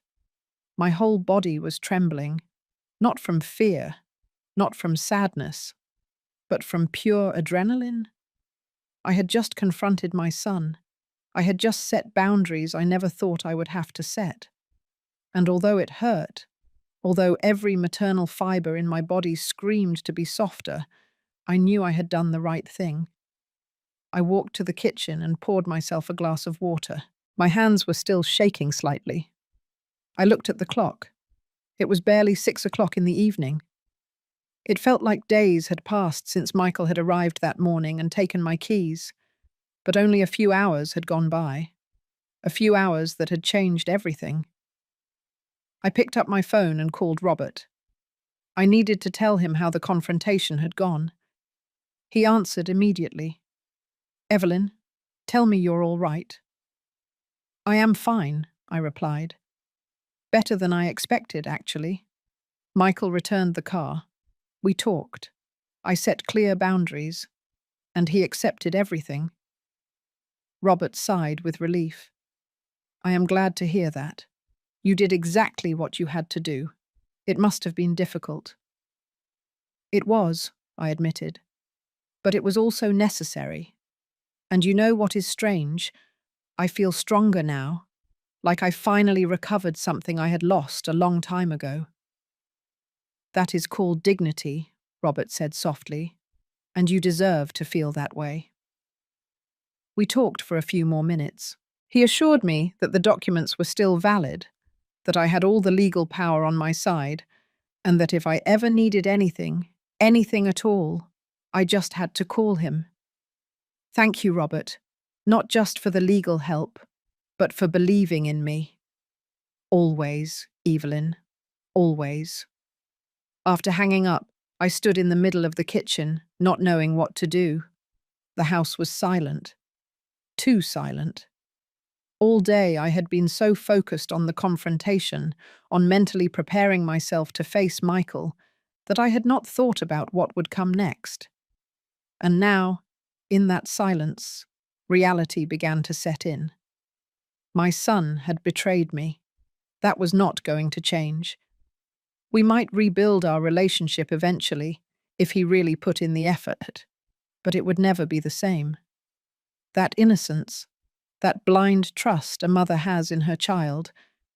My whole body was trembling, not from fear, not from sadness, but from pure adrenaline. I had just confronted my son. I had just set boundaries I never thought I would have to set. And although it hurt, although every maternal fiber in my body screamed to be softer, I knew I had done the right thing. I walked to the kitchen and poured myself a glass of water. My hands were still shaking slightly. I looked at the clock. It was barely 6 o'clock in the evening. It felt like days had passed since Michael had arrived that morning and taken my keys, but only a few hours had gone by. A few hours that had changed everything. I picked up my phone and called Robert. I needed to tell him how the confrontation had gone. He answered immediately. "Evelyn, tell me you're all right." "I am fine," I replied. Better than I expected, actually. Michael returned the car. We talked. I set clear boundaries, and he accepted everything. Robert sighed with relief. "I am glad to hear that. You did exactly what you had to do. It must have been difficult." "It was," I admitted. "But it was also necessary. And you know what is strange? I feel stronger now, like I finally recovered something I had lost a long time ago." "That is called dignity," Robert said softly, "and you deserve to feel that way." We talked for a few more minutes. He assured me that the documents were still valid, that I had all the legal power on my side, and that if I ever needed anything, anything at all, I just had to call him. "Thank you, Robert, not just for the legal help, but for believing in me. Always, Evelyn, always." After hanging up, I stood in the middle of the kitchen, not knowing what to do. The house was silent. Too silent. All day I had been so focused on the confrontation, on mentally preparing myself to face Michael, that I had not thought about what would come next. And now, in that silence, reality began to set in. My son had betrayed me. That was not going to change. We might rebuild our relationship eventually, if he really put in the effort, but it would never be the same. That innocence, that blind trust a mother has in her child,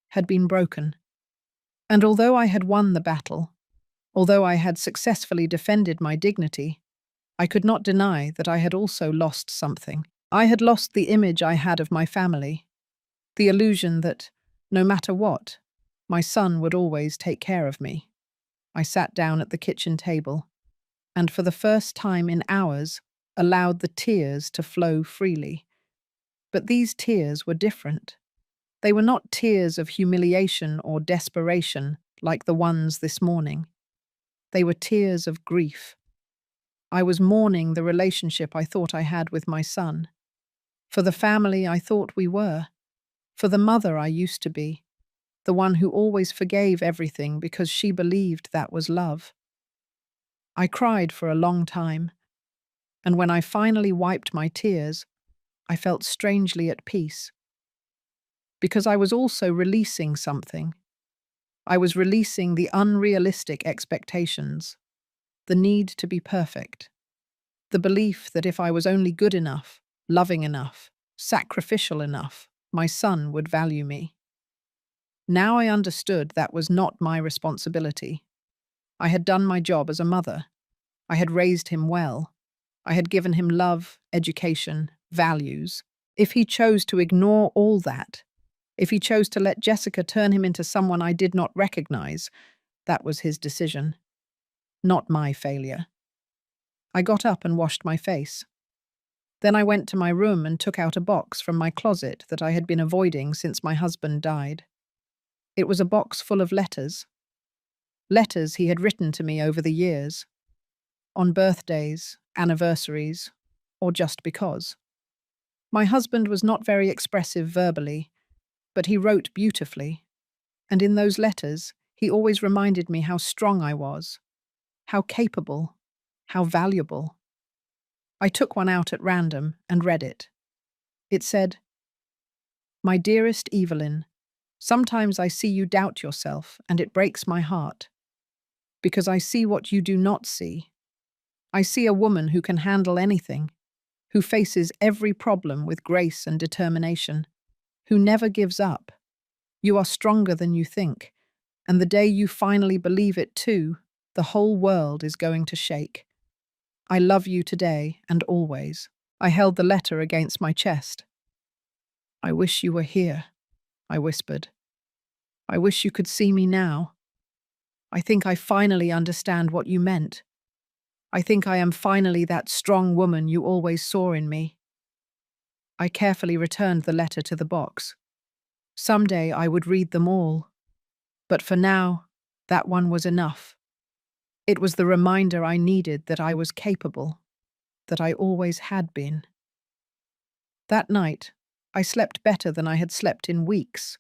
had been broken. And although I had won the battle, although I had successfully defended my dignity, I could not deny that I had also lost something. I had lost the image I had of my family, the illusion that, no matter what, my son would always take care of me. I sat down at the kitchen table, and for the first time in hours, allowed the tears to flow freely. But these tears were different. They were not tears of humiliation or desperation like the ones this morning. They were tears of grief. I was mourning the relationship I thought I had with my son, for the family I thought we were, for the mother I used to be, the one who always forgave everything because she believed that was love. I cried for a long time, and when I finally wiped my tears, I felt strangely at peace. Because I was also releasing something. I was releasing the unrealistic expectations, the need to be perfect, the belief that if I was only good enough, loving enough, sacrificial enough, my son would value me. Now I understood that was not my responsibility. I had done my job as a mother. I had raised him well. I had given him love, education, values. If he chose to ignore all that, if he chose to let Jessica turn him into someone I did not recognize, that was his decision, not my failure. I got up and washed my face. Then I went to my room and took out a box from my closet that I had been avoiding since my husband died. It was a box full of letters. Letters he had written to me over the years, on birthdays, anniversaries, or just because. My husband was not very expressive verbally, but he wrote beautifully, and in those letters he always reminded me how strong I was, how capable, how valuable. I took one out at random and read it. It said, "My dearest Evelyn, sometimes I see you doubt yourself and it breaks my heart, because I see what you do not see. I see a woman who can handle anything, who faces every problem with grace and determination, who never gives up. You are stronger than you think, and the day you finally believe it too, the whole world is going to shake. I love you today and always." I held the letter against my chest. "I wish you were here," I whispered. "I wish you could see me now. I think I finally understand what you meant. I think I am finally that strong woman you always saw in me." I carefully returned the letter to the box. Someday I would read them all. But for now, that one was enough. It was the reminder I needed that I was capable, that I always had been. That night, I slept better than I had slept in weeks.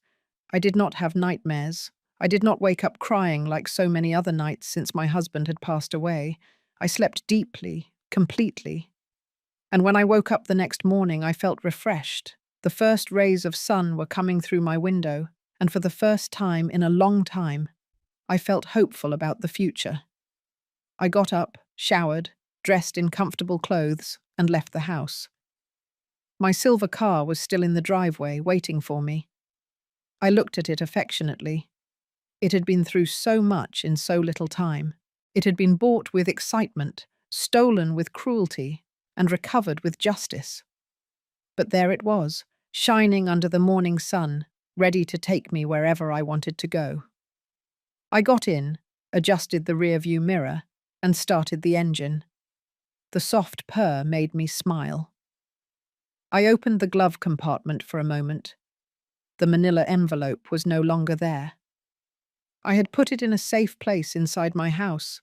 I did not have nightmares. I did not wake up crying like so many other nights since my husband had passed away. I slept deeply, completely. And when I woke up the next morning, I felt refreshed. The first rays of sun were coming through my window, and for the first time in a long time, I felt hopeful about the future. I got up, showered, dressed in comfortable clothes, and left the house. My silver car was still in the driveway, waiting for me. I looked at it affectionately. It had been through so much in so little time. It had been bought with excitement, stolen with cruelty, and recovered with justice. But there it was, shining under the morning sun, ready to take me wherever I wanted to go. I got in, adjusted the rear-view mirror, and started the engine. The soft purr made me smile. I opened the glove compartment for a moment. The manila envelope was no longer there. I had put it in a safe place inside my house,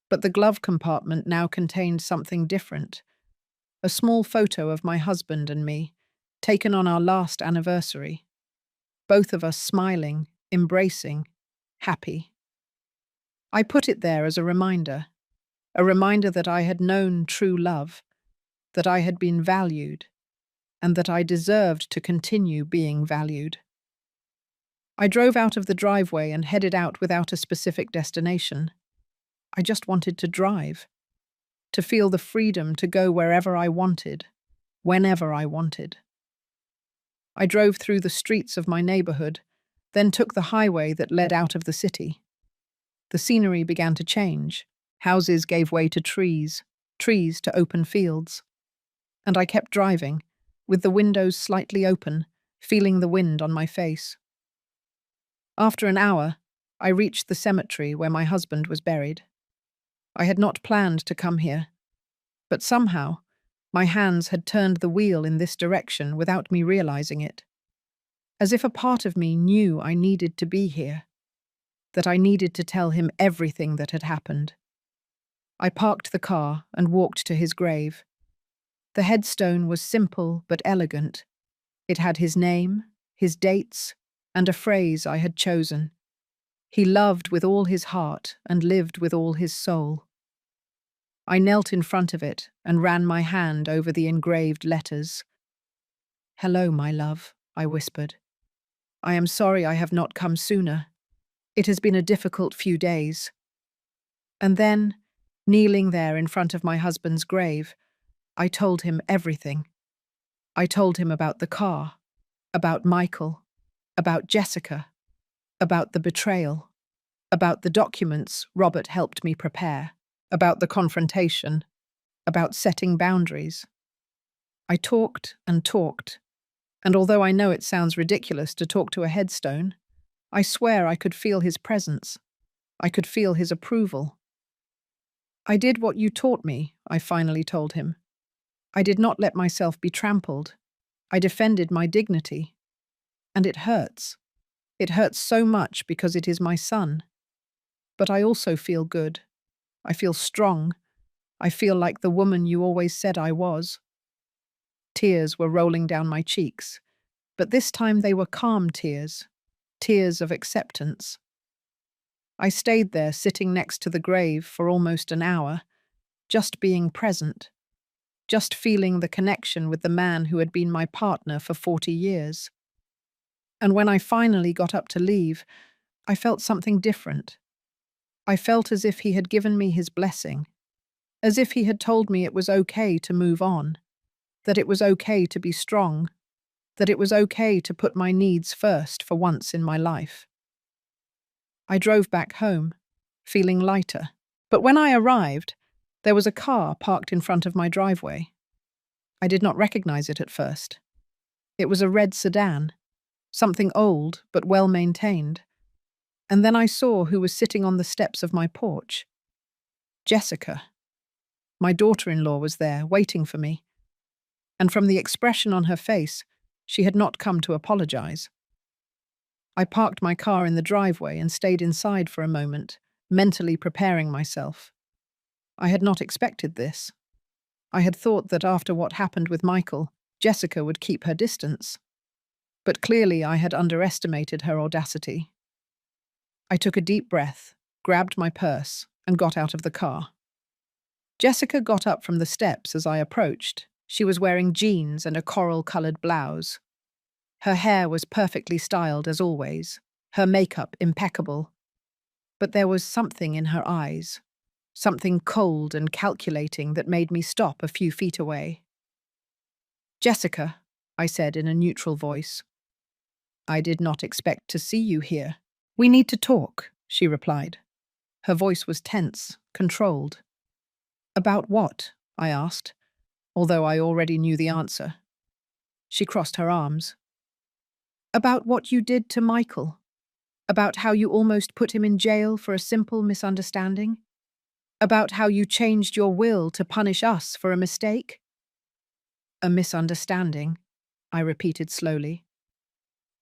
but the glove compartment now contained something different. A small photo of my husband and me, taken on our last anniversary. Both of us smiling, embracing, happy. I put it there as a reminder that I had known true love, that I had been valued, and that I deserved to continue being valued. I drove out of the driveway and headed out without a specific destination. I just wanted to drive, to feel the freedom to go wherever I wanted, whenever I wanted. I drove through the streets of my neighborhood, then took the highway that led out of the city. The scenery began to change. Houses gave way to trees, trees to open fields. And I kept driving, with the windows slightly open, feeling the wind on my face. After an hour, I reached the cemetery where my husband was buried. I had not planned to come here, but somehow, my hands had turned the wheel in this direction without me realizing it. As if a part of me knew I needed to be here, that I needed to tell him everything that had happened. I parked the car and walked to his grave. The headstone was simple but elegant. It had his name, his dates, and a phrase I had chosen. He loved with all his heart and lived with all his soul. I knelt in front of it and ran my hand over the engraved letters. "Hello, my love," I whispered. "I am sorry I have not come sooner. It has been a difficult few days. And then, kneeling there in front of my husband's grave, I told him everything. I told him about the car, about Michael, about Jessica, about the betrayal, about the documents Robert helped me prepare, about the confrontation, about setting boundaries. I talked, and although I know it sounds ridiculous to talk to a headstone, I swear I could feel his presence. I could feel his approval. I did what you taught me, I finally told him. I did not let myself be trampled. I defended my dignity. And it hurts. It hurts so much because it is my son. But I also feel good. I feel strong. I feel like the woman you always said I was. Tears were rolling down my cheeks, but this time they were calm tears, tears of acceptance. I stayed there sitting next to the grave for almost an hour, just being present, just feeling the connection with the man who had been my partner for 40 years. And when I finally got up to leave, I felt something different. I felt as if he had given me his blessing, as if he had told me it was okay to move on, that it was okay to be strong, that it was okay to put my needs first for once in my life. I drove back home, feeling lighter. But when I arrived, there was a car parked in front of my driveway. I did not recognize it at first. It was a red sedan, something old but well maintained. And then I saw who was sitting on the steps of my porch. Jessica. My daughter-in-law was there, waiting for me. And from the expression on her face, she had not come to apologize. I parked my car in the driveway and stayed inside for a moment, mentally preparing myself. I had not expected this. I had thought that after what happened with Michael, Jessica would keep her distance. But clearly I had underestimated her audacity. I took a deep breath, grabbed my purse, and got out of the car. Jessica got up from the steps as I approached. She was wearing jeans and a coral-colored blouse. Her hair was perfectly styled as always, her makeup impeccable. But there was something in her eyes, something cold and calculating that made me stop a few feet away. "Jessica," I said in a neutral voice. "I did not expect to see you here. We need to talk," she replied. Her voice was tense, controlled. "About what?" I asked, although I already knew the answer. She crossed her arms. "About what you did to Michael. About how you almost put him in jail for a simple misunderstanding. About how you changed your will to punish us for a mistake." "A misunderstanding," I repeated slowly.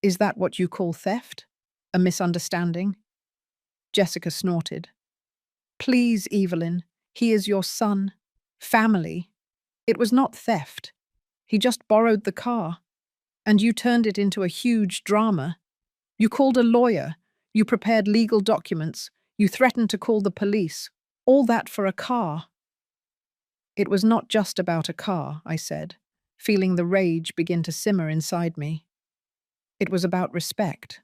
"Is that what you call theft? A misunderstanding?" Jessica snorted. "Please, Evelyn, he is your son. Family. It was not theft. He just borrowed the car. And you turned it into a huge drama. You called a lawyer. You prepared legal documents. You threatened to call the police. All that for a car." "It was not just about a car," I said, feeling the rage begin to simmer inside me. "It was about respect.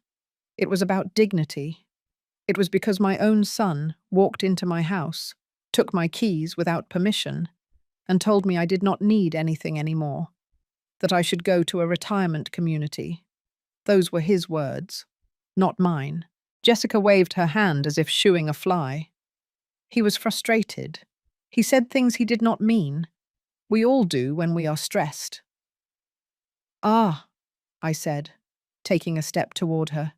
It was about dignity. It was because my own son walked into my house, took my keys without permission, and told me I did not need anything anymore, that I should go to a retirement community. Those were his words, not mine." Jessica waved her hand as if shooing a fly. "He was frustrated. He said things he did not mean. We all do when we are stressed." "Ah," I said, taking a step toward her.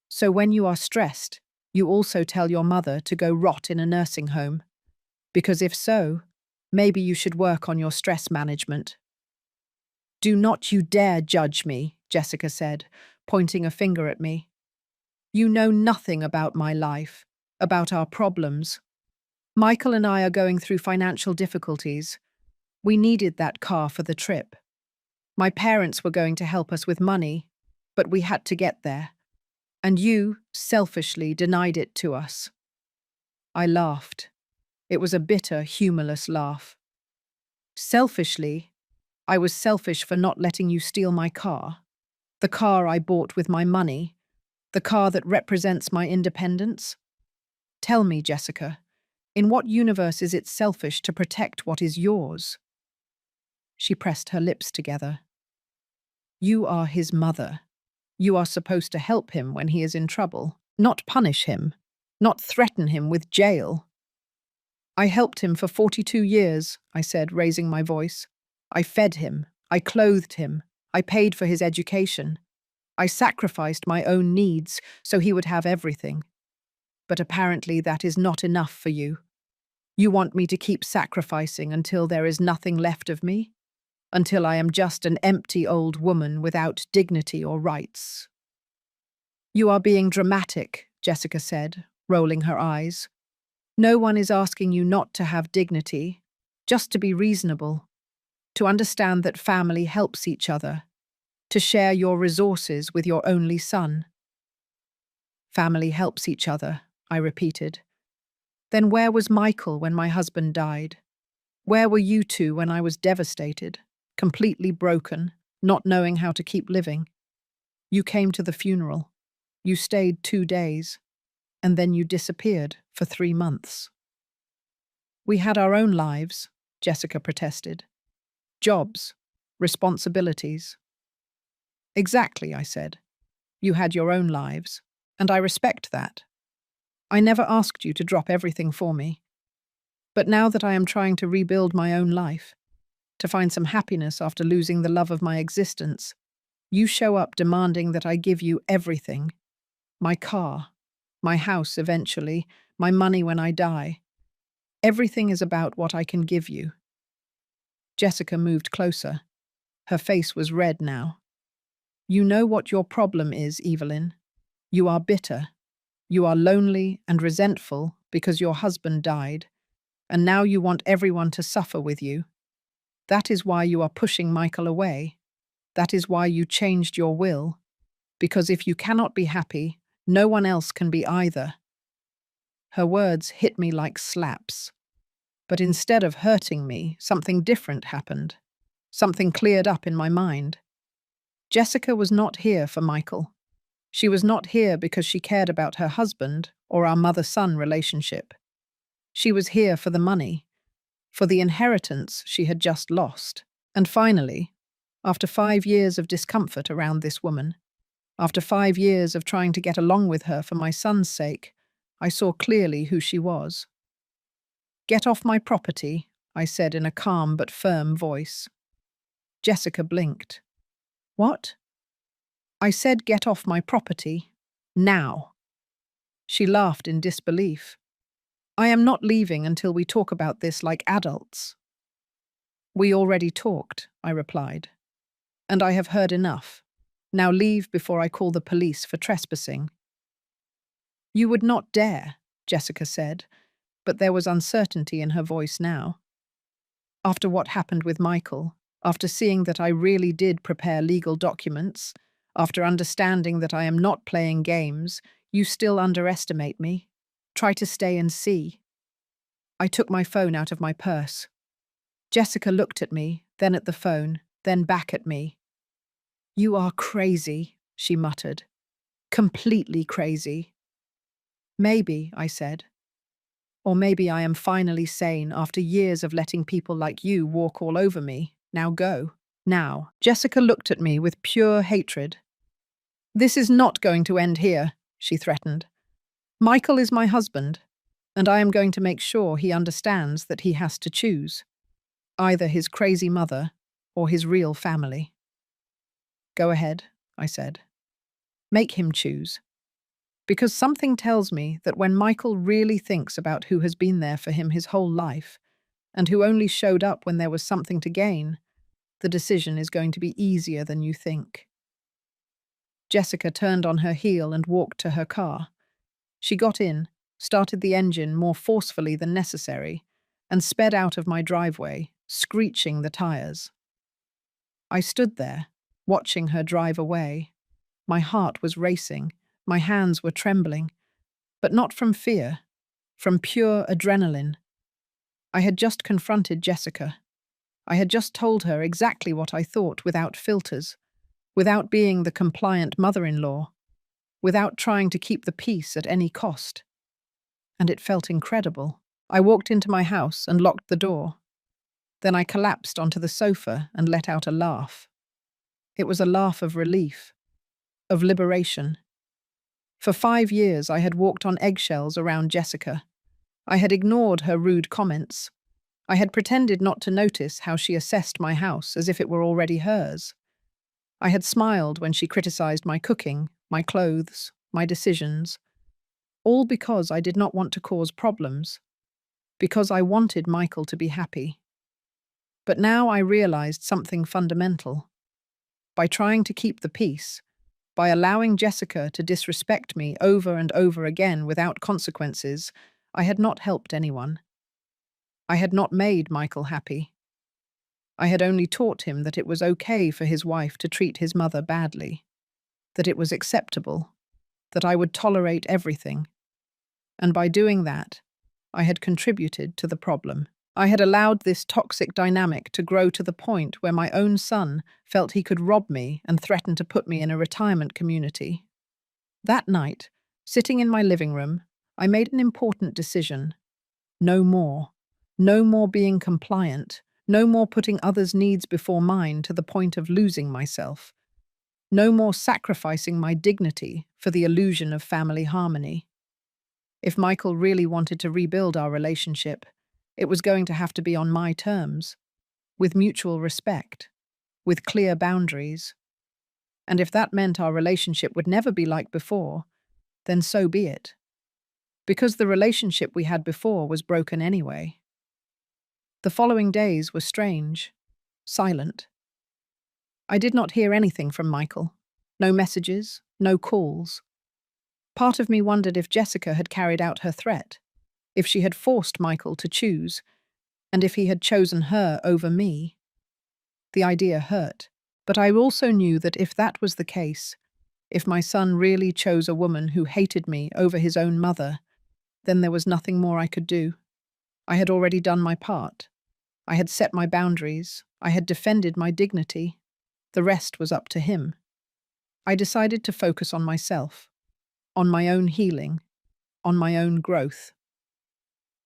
"So when you are stressed, you also tell your mother to go rot in a nursing home? Because if so, maybe you should work on your stress management." "Do not you dare judge me," Jessica said, pointing a finger at me. "You know nothing about my life, about our problems. Michael and I are going through financial difficulties. We needed that car for the trip. My parents were going to help us with money, but we had to get there. And you, selfishly, denied it to us." I laughed. It was a bitter, humorless laugh. "Selfishly? I was selfish for not letting you steal my car. The car I bought with my money. The car that represents my independence? Tell me, Jessica, in what universe is it selfish to protect what is yours? She pressed her lips together. You are his mother. You are supposed to help him when he is in trouble, not punish him, not threaten him with jail. I helped him for 42 years, I said, raising my voice. I fed him. I clothed him. I paid for his education. I sacrificed my own needs so he would have everything. But apparently that is not enough for you. You want me to keep sacrificing until there is nothing left of me? Until I am just an empty old woman without dignity or rights. You are being dramatic, Jessica said, rolling her eyes. No one is asking you not to have dignity, just to be reasonable, to understand that family helps each other, to share your resources with your only son. Family helps each other, I repeated. Then where was Michael when my husband died? Where were you two when I was devastated, completely broken, not knowing how to keep living? You came to the funeral. You stayed 2 days. And then you disappeared for 3 months. We had our own lives, Jessica protested. Jobs, responsibilities. Exactly, I said. You had your own lives, and I respect that. I never asked you to drop everything for me. But now that I am trying to rebuild my own life, to find some happiness after losing the love of my existence, you show up demanding that I give you everything. My car, my house eventually, my money when I die. Everything is about what I can give you. Jessica moved closer. Her face was red now. You know what your problem is, Evelyn. You are bitter. You are lonely and resentful because your husband died, and now you want everyone to suffer with you. That is why you are pushing Michael away. That is why you changed your will. Because if you cannot be happy, no one else can be either. Her words hit me like slaps. But instead of hurting me, something different happened. Something cleared up in my mind. Jessica was not here for Michael. She was not here because she cared about her husband or our mother-son relationship. She was here for the money, for the inheritance she had just lost. And finally, after 5 years of discomfort around this woman, after 5 years of trying to get along with her for my son's sake, I saw clearly who she was. Get off my property, I said in a calm but firm voice. Jessica blinked. What? I said get off my property. Now. She laughed in disbelief. I am not leaving until we talk about this like adults. We already talked, I replied. And I have heard enough. Now leave before I call the police for trespassing. You would not dare, Jessica said, but there was uncertainty in her voice now. After what happened with Michael, after seeing that I really did prepare legal documents, after understanding that I am not playing games, you still underestimate me. Try to stay and see. I took my phone out of my purse. Jessica looked at me, then at the phone, then back at me. You are crazy, she muttered. Completely crazy. Maybe, I said. Or maybe I am finally sane after years of letting people like you walk all over me. Now go. Now. Jessica looked at me with pure hatred. This is not going to end here, she threatened. Michael is my husband, and I am going to make sure he understands that he has to choose. Either his crazy mother or his real family. Go ahead, I said. Make him choose. Because something tells me that when Michael really thinks about who has been there for him his whole life, and who only showed up when there was something to gain, the decision is going to be easier than you think. Jessica turned on her heel and walked to her car. She got in, started the engine more forcefully than necessary, and sped out of my driveway, screeching the tires. I stood there, watching her drive away. My heart was racing, my hands were trembling, but not from fear, from pure adrenaline. I had just confronted Jessica. I had just told her exactly what I thought without filters, without being the compliant mother-in-law. without trying to keep the peace at any cost. And it felt incredible. I walked into my house and locked the door. Then I collapsed onto the sofa and let out a laugh. It was a laugh of relief, of liberation. For 5 years I had walked on eggshells around Jessica. I had ignored her rude comments. I had pretended not to notice how she assessed my house as if it were already hers. I had smiled when she criticized my cooking, my clothes, my decisions, all because I did not want to cause problems, because I wanted Michael to be happy. But now I realized something fundamental. By trying to keep the peace, by allowing Jessica to disrespect me over and over again without consequences, I had not helped anyone. I had not made Michael happy. I had only taught him that it was okay for his wife to treat his mother badly, that it was acceptable, that I would tolerate everything. And by doing that, I had contributed to the problem. I had allowed this toxic dynamic to grow to the point where my own son felt he could rob me and threaten to put me in a retirement community. That night, sitting in my living room, I made an important decision. No more. No more being compliant. No more putting others' needs before mine to the point of losing myself. No more sacrificing my dignity for the illusion of family harmony. If Michael really wanted to rebuild our relationship, it was going to have to be on my terms, with mutual respect, with clear boundaries. And if that meant our relationship would never be like before, then so be it. Because the relationship we had before was broken anyway. The following days were strange, silent. I did not hear anything from Michael. No messages, no calls. Part of me wondered if Jessica had carried out her threat, if she had forced Michael to choose, and if he had chosen her over me. The idea hurt, but I also knew that if that was the case, if my son really chose a woman who hated me over his own mother, then there was nothing more I could do. I had already done my part. I had set my boundaries. I had defended my dignity. The rest was up to him. I decided to focus on myself, on my own healing, on my own growth.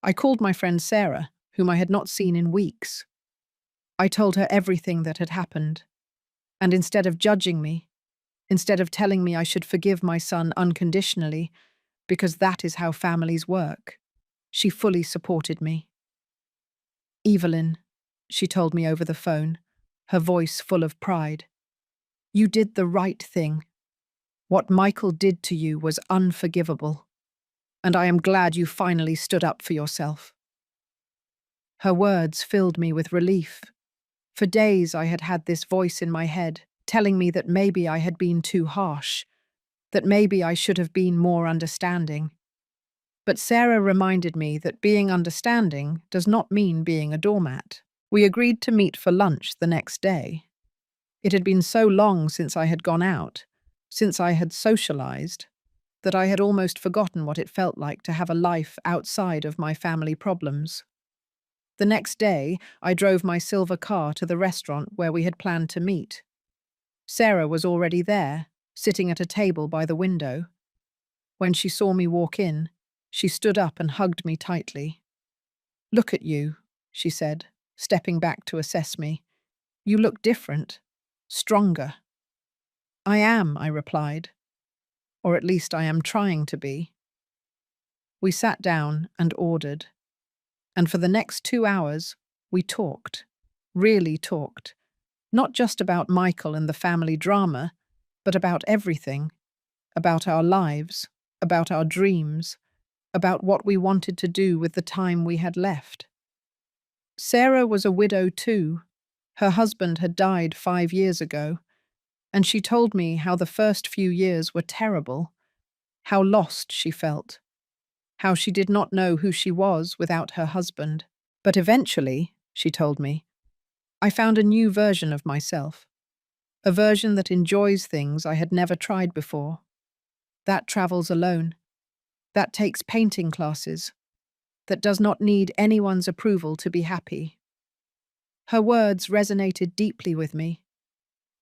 I called my friend Sarah, whom I had not seen in weeks. I told her everything that had happened, and instead of judging me, instead of telling me I should forgive my son unconditionally, because that is how families work, she fully supported me. "Evelyn," she told me over the phone, her voice full of pride, "you did the right thing. What Michael did to you was unforgivable, and I am glad you finally stood up for yourself." Her words filled me with relief. For days I had had this voice in my head, telling me that maybe I had been too harsh, that maybe I should have been more understanding. But Sarah reminded me that being understanding does not mean being a doormat. We agreed to meet for lunch the next day. It had been so long since I had gone out, since I had socialized, that I had almost forgotten what it felt like to have a life outside of my family problems. The next day, I drove my silver car to the restaurant where we had planned to meet. Sarah was already there, sitting at a table by the window. When she saw me walk in, she stood up and hugged me tightly. "Look at you," she said, stepping back to assess me. "You look different, stronger." "I am," I replied. "Or at least I am trying to be." We sat down and ordered. And for the next 2 hours, we talked, really talked, not just about Michael and the family drama, but about everything, about our lives, about our dreams, about what we wanted to do with the time we had left. Sarah was a widow too. Her husband had died 5 years ago, and she told me how the first few years were terrible, how lost she felt, how she did not know who she was without her husband. But eventually, she told me, I found a new version of myself, a version that enjoys things I had never tried before, that travels alone, that takes painting classes, that does not need anyone's approval to be happy. Her words resonated deeply with me,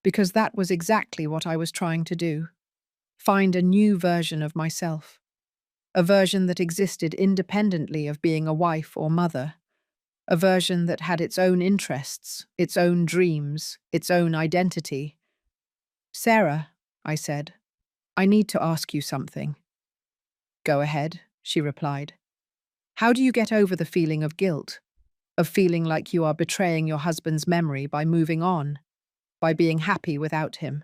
because that was exactly what I was trying to do. find a new version of myself, a version that existed independently of being a wife or mother, a version that had its own interests, its own dreams, its own identity. Sarah, I said, I need to ask you something. Go ahead, she replied. How do you get over the feeling of guilt, of feeling like you are betraying your husband's memory by moving on, by being happy without him?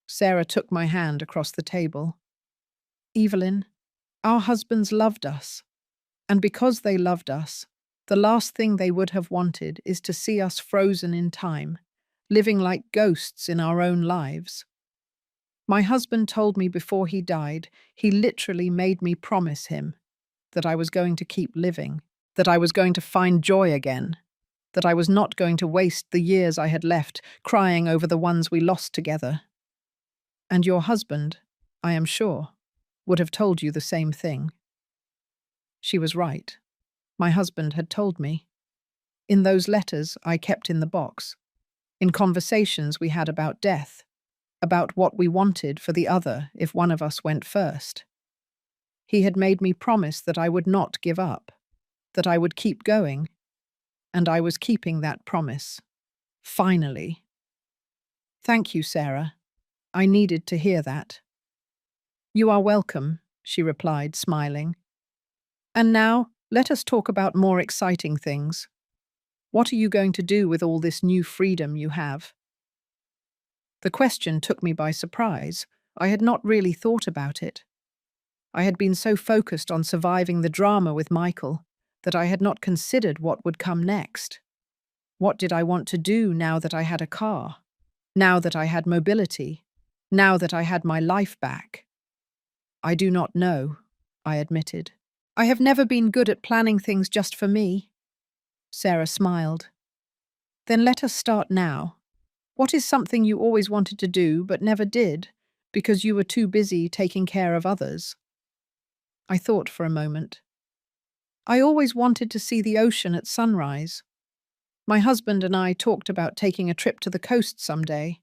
Sarah took my hand across the table. Evelyn, our husbands loved us, and because they loved us, the last thing they would have wanted is to see us frozen in time, living like ghosts in our own lives. My husband told me before he died, he literally made me promise him that I was going to keep living, that I was going to find joy again, that I was not going to waste the years I had left crying over the ones we lost together. And your husband, I am sure, would have told you the same thing. She was right. My husband had told me. In those letters I kept in the box, in conversations we had about death, about what we wanted for the other if one of us went first. He had made me promise that I would not give up, that I would keep going, and I was keeping that promise. Finally. Thank you, Sarah. I needed to hear that. You are welcome, she replied, smiling. And now, let us talk about more exciting things. What are you going to do with all this new freedom you have? The question took me by surprise. I had not really thought about it. I had been so focused on surviving the drama with Michael that I had not considered what would come next. What did I want to do now that I had a car? Now that I had mobility? Now that I had my life back? I do not know, I admitted. I have never been good at planning things just for me. Sarah smiled. Then let us start now. What is something you always wanted to do but never did because you were too busy taking care of others? I thought for a moment. I always wanted to see the ocean at sunrise. My husband and I talked about taking a trip to the coast someday,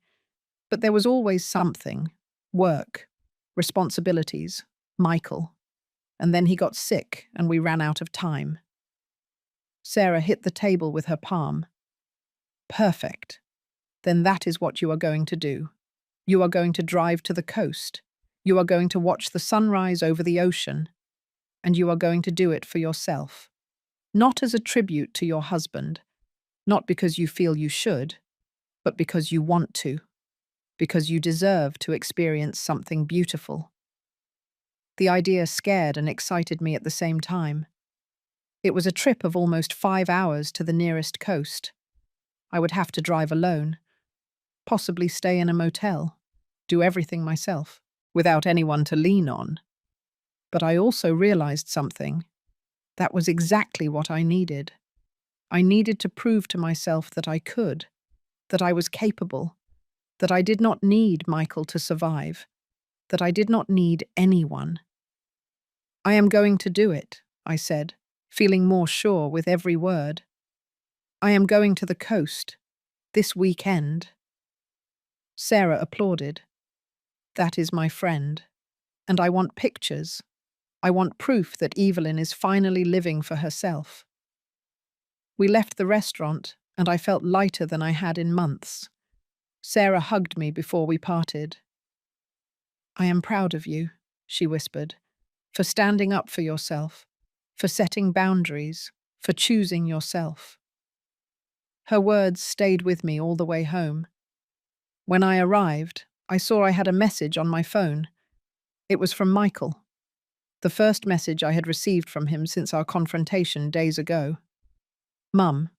but there was always something. Work, responsibilities, Michael. And then he got sick and we ran out of time. Sarah hit the table with her palm. Perfect. Then that is what you are going to do. You are going to drive to the coast. You are going to watch the sunrise over the ocean. And you are going to do it for yourself. Not as a tribute to your husband. Not because you feel you should, but because you want to. Because you deserve to experience something beautiful. The idea scared and excited me at the same time. It was a trip of almost 5 hours to the nearest coast. I would have to drive alone, possibly stay in a motel, do everything myself, without anyone to lean on. But I also realized something. That was exactly what I needed. I needed to prove to myself that I could, that I was capable, that I did not need Michael to survive, that I did not need anyone. I am going to do it, I said, feeling more sure with every word. I am going to the coast, this weekend. Sarah applauded. That is my friend. And I want pictures. I want proof that Evelyn is finally living for herself. We left the restaurant, and I felt lighter than I had in months. Sarah hugged me before we parted. I am proud of you, she whispered, for standing up for yourself, for setting boundaries, for choosing yourself. Her words stayed with me all the way home. When I arrived, I saw I had a message on my phone. It was from Michael. The first message I had received from him since our confrontation days ago. Mum,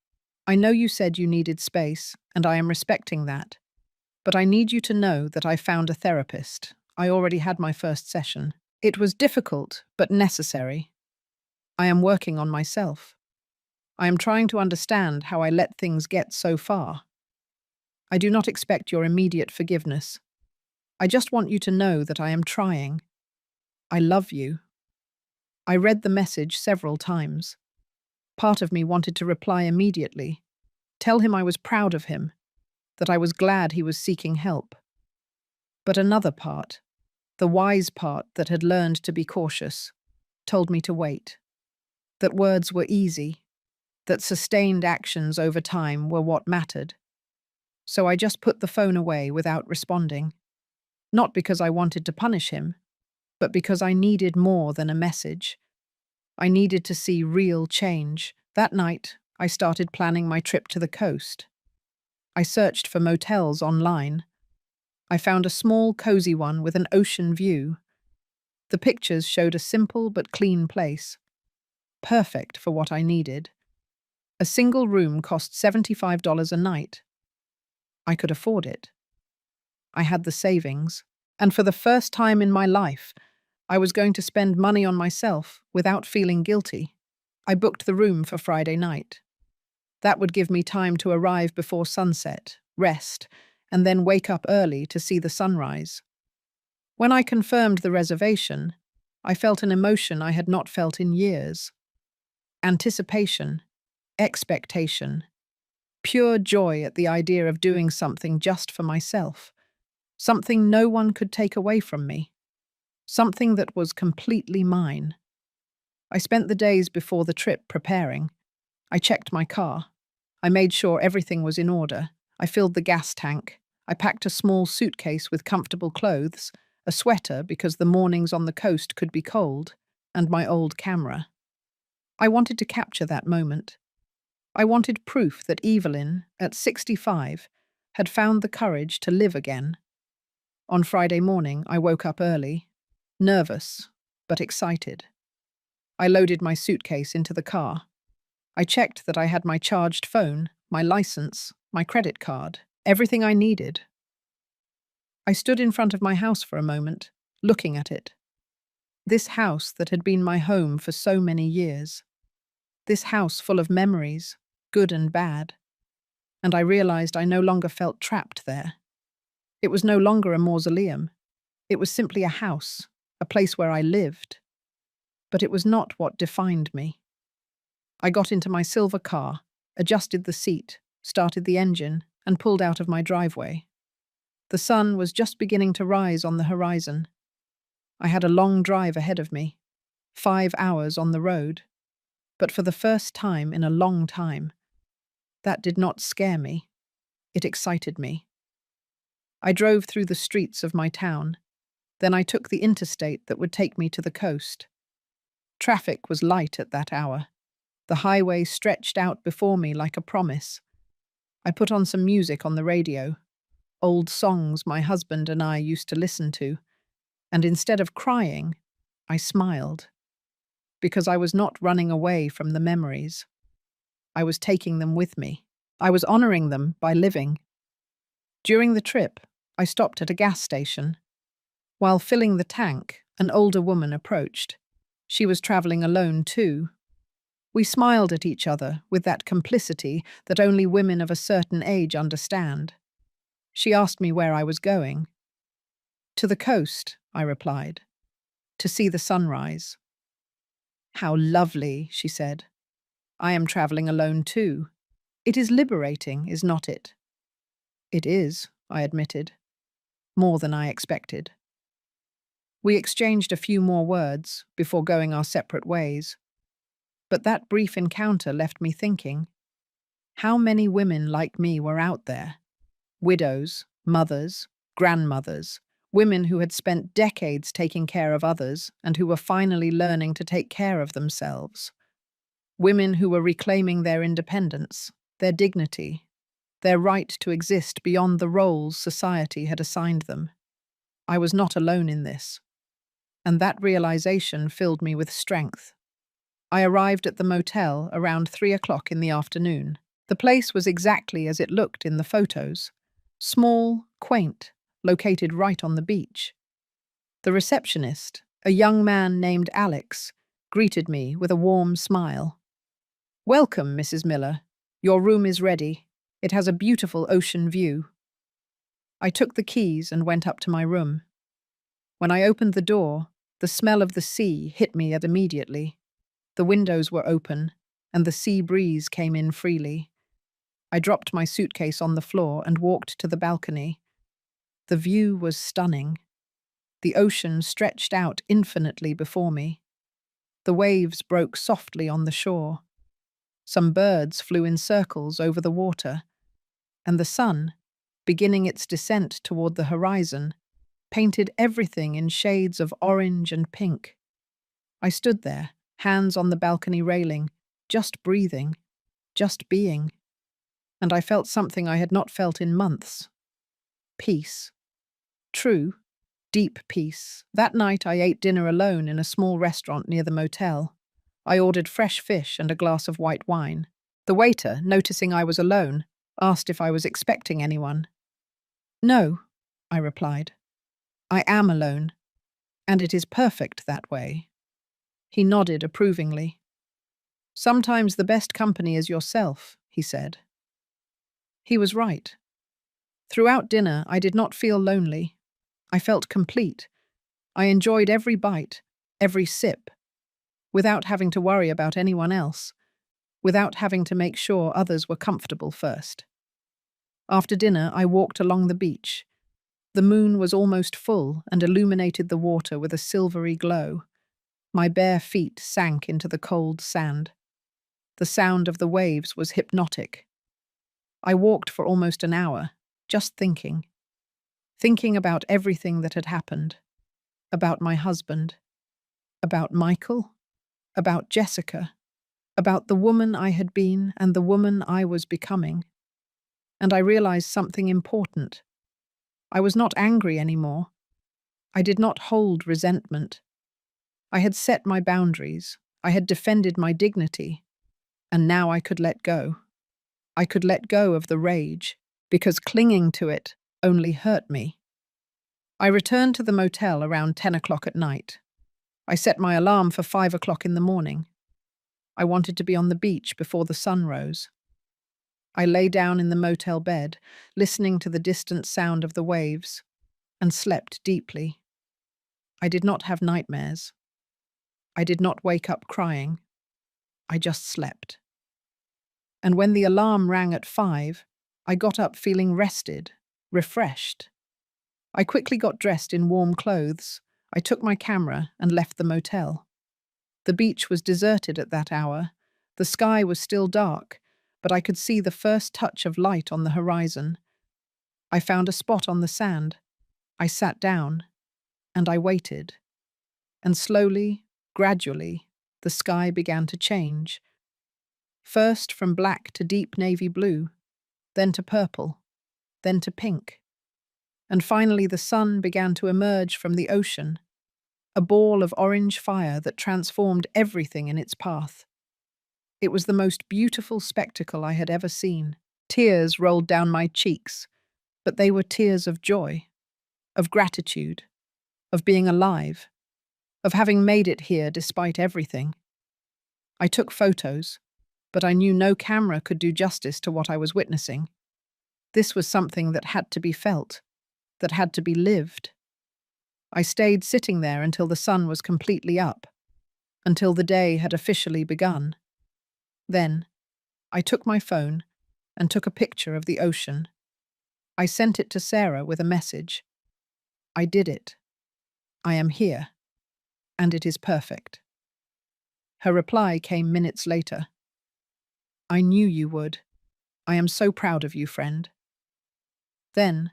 I know you said you needed space, and I am respecting that. But I need you to know that I found a therapist. I already had my first session. It was difficult, but necessary. I am working on myself. I am trying to understand how I let things get so far. I do not expect your immediate forgiveness. I just want you to know that I am trying. I love you. I read the message several times. Part of me wanted to reply immediately, tell him I was proud of him, that I was glad he was seeking help. But another part, The wise part that had learned to be cautious told me to wait, that words were easy, that sustained actions over time were what mattered. So I just put the phone away without responding, not because I wanted to punish him, but because I needed more than a message. I needed to see real change. That night, I started planning my trip to the coast. I searched for motels online. I found a small, cozy one with an ocean view. The pictures showed a simple but clean place, perfect for what I needed. A single room cost $75 a night. I could afford it. I had the savings, and for the first time in my life, I was going to spend money on myself without feeling guilty. I booked the room for Friday night. That would give me time to arrive before sunset, rest, and then wake up early to see the sunrise. When I confirmed the reservation, I felt an emotion I had not felt in years. Anticipation, expectation, pure joy at the idea of doing something just for myself, something no one could take away from me, something that was completely mine. I spent the days before the trip preparing. I checked my car. I made sure everything was in order. I filled the gas tank. I packed a small suitcase with comfortable clothes, a sweater because the mornings on the coast could be cold, and my old camera. I wanted to capture that moment. I wanted proof that Evelyn, at 65, had found the courage to live again. On Friday morning, I woke up early, nervous, but excited. I loaded my suitcase into the car. I checked that I had my charged phone, my license, my credit card, everything I needed. I stood in front of my house for a moment, looking at it. This house that had been my home for so many years. This house full of memories, good and bad. And I realized I no longer felt trapped there. It was no longer a mausoleum. It was simply a house, a place where I lived. But it was not what defined me. I got into my silver car, adjusted the seat, started the engine, and pulled out of my driveway. The sun was just beginning to rise on the horizon. I had a long drive ahead of me, 5 hours on the road. But for the first time in a long time, that did not scare me. It excited me. I drove through the streets of my town. Then I took the interstate that would take me to the coast. Traffic was light at that hour. The highway stretched out before me like a promise. I put on some music on the radio, old songs my husband and I used to listen to, and instead of crying, I smiled. Because I was not running away from the memories. I was taking them with me. I was honoring them by living. During the trip, I stopped at a gas station. While filling the tank, an older woman approached. She was traveling alone too. We smiled at each other with that complicity that only women of a certain age understand. She asked me where I was going. To the coast, I replied, to see the sunrise. How lovely, she said. I am traveling alone too. It is liberating, is not it? It is, I admitted. More than I expected. We exchanged a few more words before going our separate ways. But that brief encounter left me thinking, how many women like me were out there? Widows, mothers, grandmothers, women who had spent decades taking care of others and who were finally learning to take care of themselves. Women who were reclaiming their independence, their dignity, their right to exist beyond the roles society had assigned them. I was not alone in this. And that realization filled me with strength. I arrived at the motel around 3 o'clock in the afternoon. The place was exactly as it looked in the photos. Small, quaint, located right on the beach. The receptionist, a young man named Alex, greeted me with a warm smile. "Welcome, Mrs. Miller. Your room is ready. It has a beautiful ocean view." I took the keys and went up to my room. When I opened the door, the smell of the sea hit me immediately. The windows were open, and the sea breeze came in freely. I dropped my suitcase on the floor and walked to the balcony. The view was stunning. The ocean stretched out infinitely before me. The waves broke softly on the shore. Some birds flew in circles over the water, and the sun, beginning its descent toward the horizon, painted everything in shades of orange and pink. I stood there, hands on the balcony railing, just breathing, just being, and I felt something I had not felt in months. Peace. True, deep peace. That night I ate dinner alone in a small restaurant near the motel. I ordered fresh fish and a glass of white wine. The waiter, noticing I was alone, asked if I was expecting anyone. No, I replied. I am alone, and it is perfect that way. He nodded approvingly. Sometimes the best company is yourself, he said. He was right. Throughout dinner, I did not feel lonely. I felt complete. I enjoyed every bite, every sip, without having to worry about anyone else, without having to make sure others were comfortable first. After dinner, I walked along the beach. The moon was almost full and illuminated the water with a silvery glow. My bare feet sank into the cold sand. The sound of the waves was hypnotic. I walked for almost an hour, just thinking about everything that had happened, about my husband, about Michael, about Jessica, about the woman I had been and the woman I was becoming. And I realized something important. I was not angry anymore. I did not hold resentment. I had set my boundaries. I had defended my dignity. And now I could let go. I could let go of the rage, because clinging to it only hurt me. I returned to the motel around 10 o'clock at night. I set my alarm for 5 o'clock in the morning. I wanted to be on the beach before the sun rose. I lay down in the motel bed, listening to the distant sound of the waves, and slept deeply. I did not have nightmares. I did not wake up crying. I just slept. And when the alarm rang at 5, I got up feeling rested, refreshed. I quickly got dressed in warm clothes. I took my camera and left the motel. The beach was deserted at that hour. The sky was still dark, but I could see the first touch of light on the horizon. I found a spot on the sand. I sat down, and I waited. And slowly, gradually, the sky began to change. First from black to deep navy blue, then to purple, then to pink. And finally the sun began to emerge from the ocean, a ball of orange fire that transformed everything in its path. It was the most beautiful spectacle I had ever seen. Tears rolled down my cheeks, but they were tears of joy, of gratitude, of being alive, of having made it here despite everything. I took photos, but I knew no camera could do justice to what I was witnessing. This was something that had to be felt, that had to be lived. I stayed sitting there until the sun was completely up, until the day had officially begun. Then, I took my phone and took a picture of the ocean. I sent it to Sarah with a message. I did it. I am here. And it is perfect. Her reply came minutes later. I knew you would. I am so proud of you, friend. Then,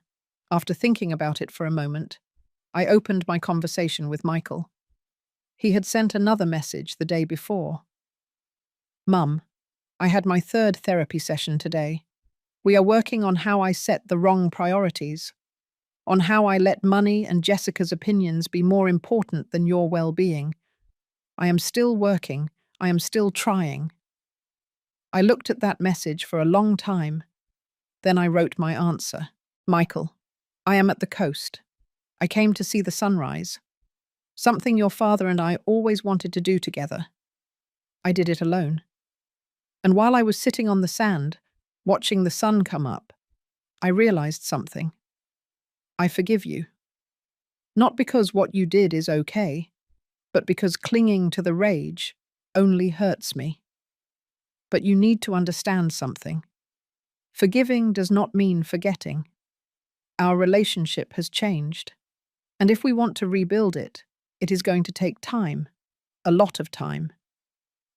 after thinking about it for a moment, I opened my conversation with Michael. He had sent another message the day before. Mum, I had my third therapy session today. We are working on how I set the wrong priorities, on how I let money and Jessica's opinions be more important than your well-being. I am still working. I am still trying. I looked at that message for a long time. Then I wrote my answer. Michael, I am at the coast. I came to see the sunrise. Something your father and I always wanted to do together. I did it alone. And while I was sitting on the sand, watching the sun come up, I realized something. I forgive you. Not because what you did is okay, but because clinging to the rage only hurts me. But you need to understand something. Forgiving does not mean forgetting. Our relationship has changed. And if we want to rebuild it, it is going to take time, a lot of time.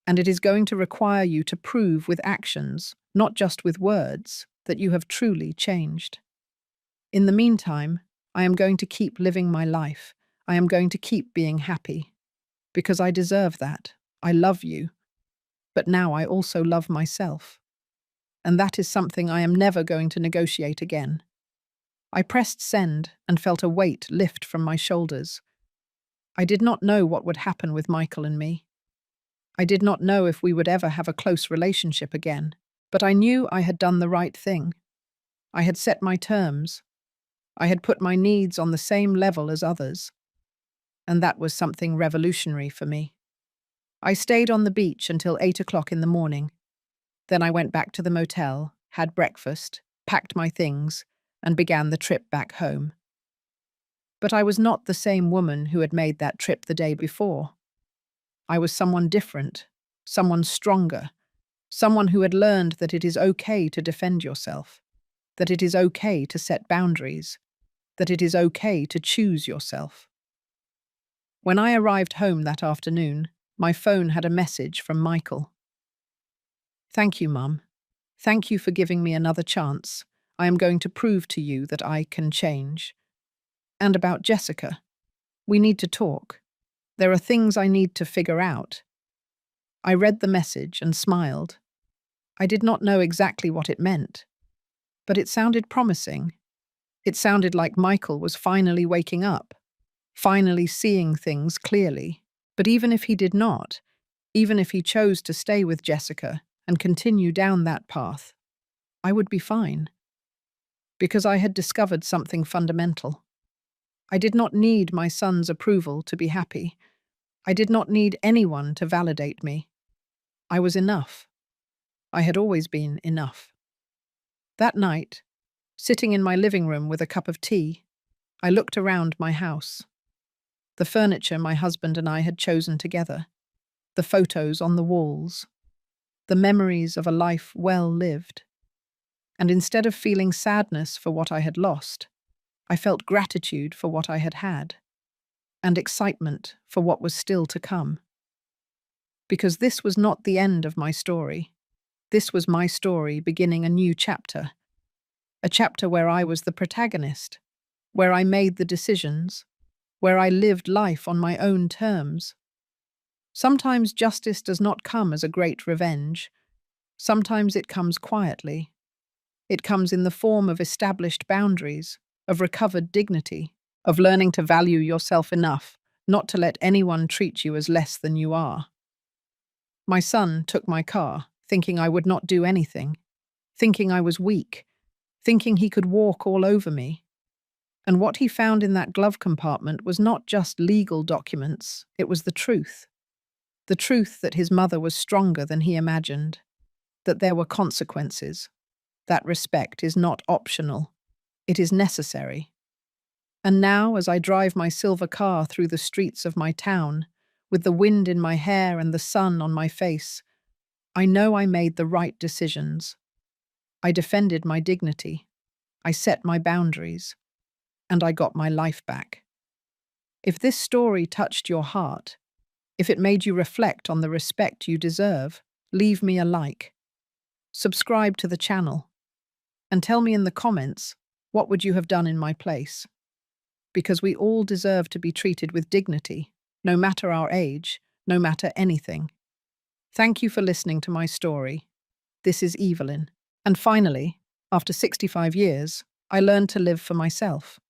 And it is going to require you to prove with actions, not just with words, that you have truly changed. In the meantime, I am going to keep living my life. I am going to keep being happy. Because I deserve that. I love you. But now I also love myself. And that is something I am never going to negotiate again. I pressed send and felt a weight lift from my shoulders. I did not know what would happen with Michael and me. I did not know if we would ever have a close relationship again, but I knew I had done the right thing. I had set my terms. I had put my needs on the same level as others. And that was something revolutionary for me. I stayed on the beach until 8 o'clock in the morning. Then I went back to the motel, had breakfast, packed my things, and began the trip back home. But I was not the same woman who had made that trip the day before. I was someone different, someone stronger, someone who had learned that it is okay to defend yourself, that it is okay to set boundaries, that it is okay to choose yourself. When I arrived home that afternoon, my phone had a message from Michael. "Thank you, Mum. Thank you for giving me another chance. I am going to prove to you that I can change. And about Jessica. We need to talk. There are things I need to figure out." I read the message and smiled. I did not know exactly what it meant, but it sounded promising. It sounded like Michael was finally waking up, finally seeing things clearly. But even if he did not, even if he chose to stay with Jessica and continue down that path, I would be fine. Because I had discovered something fundamental. I did not need my son's approval to be happy. I did not need anyone to validate me. I was enough. I had always been enough. That night, sitting in my living room with a cup of tea, I looked around my house. The furniture my husband and I had chosen together, the photos on the walls, the memories of a life well lived. And instead of feeling sadness for what I had lost, I felt gratitude for what I had had, and excitement for what was still to come. Because this was not the end of my story. This was my story beginning a new chapter. A chapter where I was the protagonist, where I made the decisions, where I lived life on my own terms. Sometimes justice does not come as a great revenge. Sometimes it comes quietly. It comes in the form of established boundaries, of recovered dignity, of learning to value yourself enough not to let anyone treat you as less than you are. My son took my car, thinking I would not do anything, thinking I was weak, thinking he could walk all over me. And what he found in that glove compartment was not just legal documents, it was the truth. The truth that his mother was stronger than he imagined, that there were consequences, that respect is not optional, it is necessary. And now, as I drive my silver car through the streets of my town, with the wind in my hair and the sun on my face, I know I made the right decisions. I defended my dignity. I set my boundaries. And I got my life back. If this story touched your heart, if it made you reflect on the respect you deserve, leave me a like. Subscribe to the channel. And tell me in the comments, what would you have done in my place? Because we all deserve to be treated with dignity, no matter our age, no matter anything. Thank you for listening to my story. This is Evelyn. And finally, after 65 years, I learned to live for myself.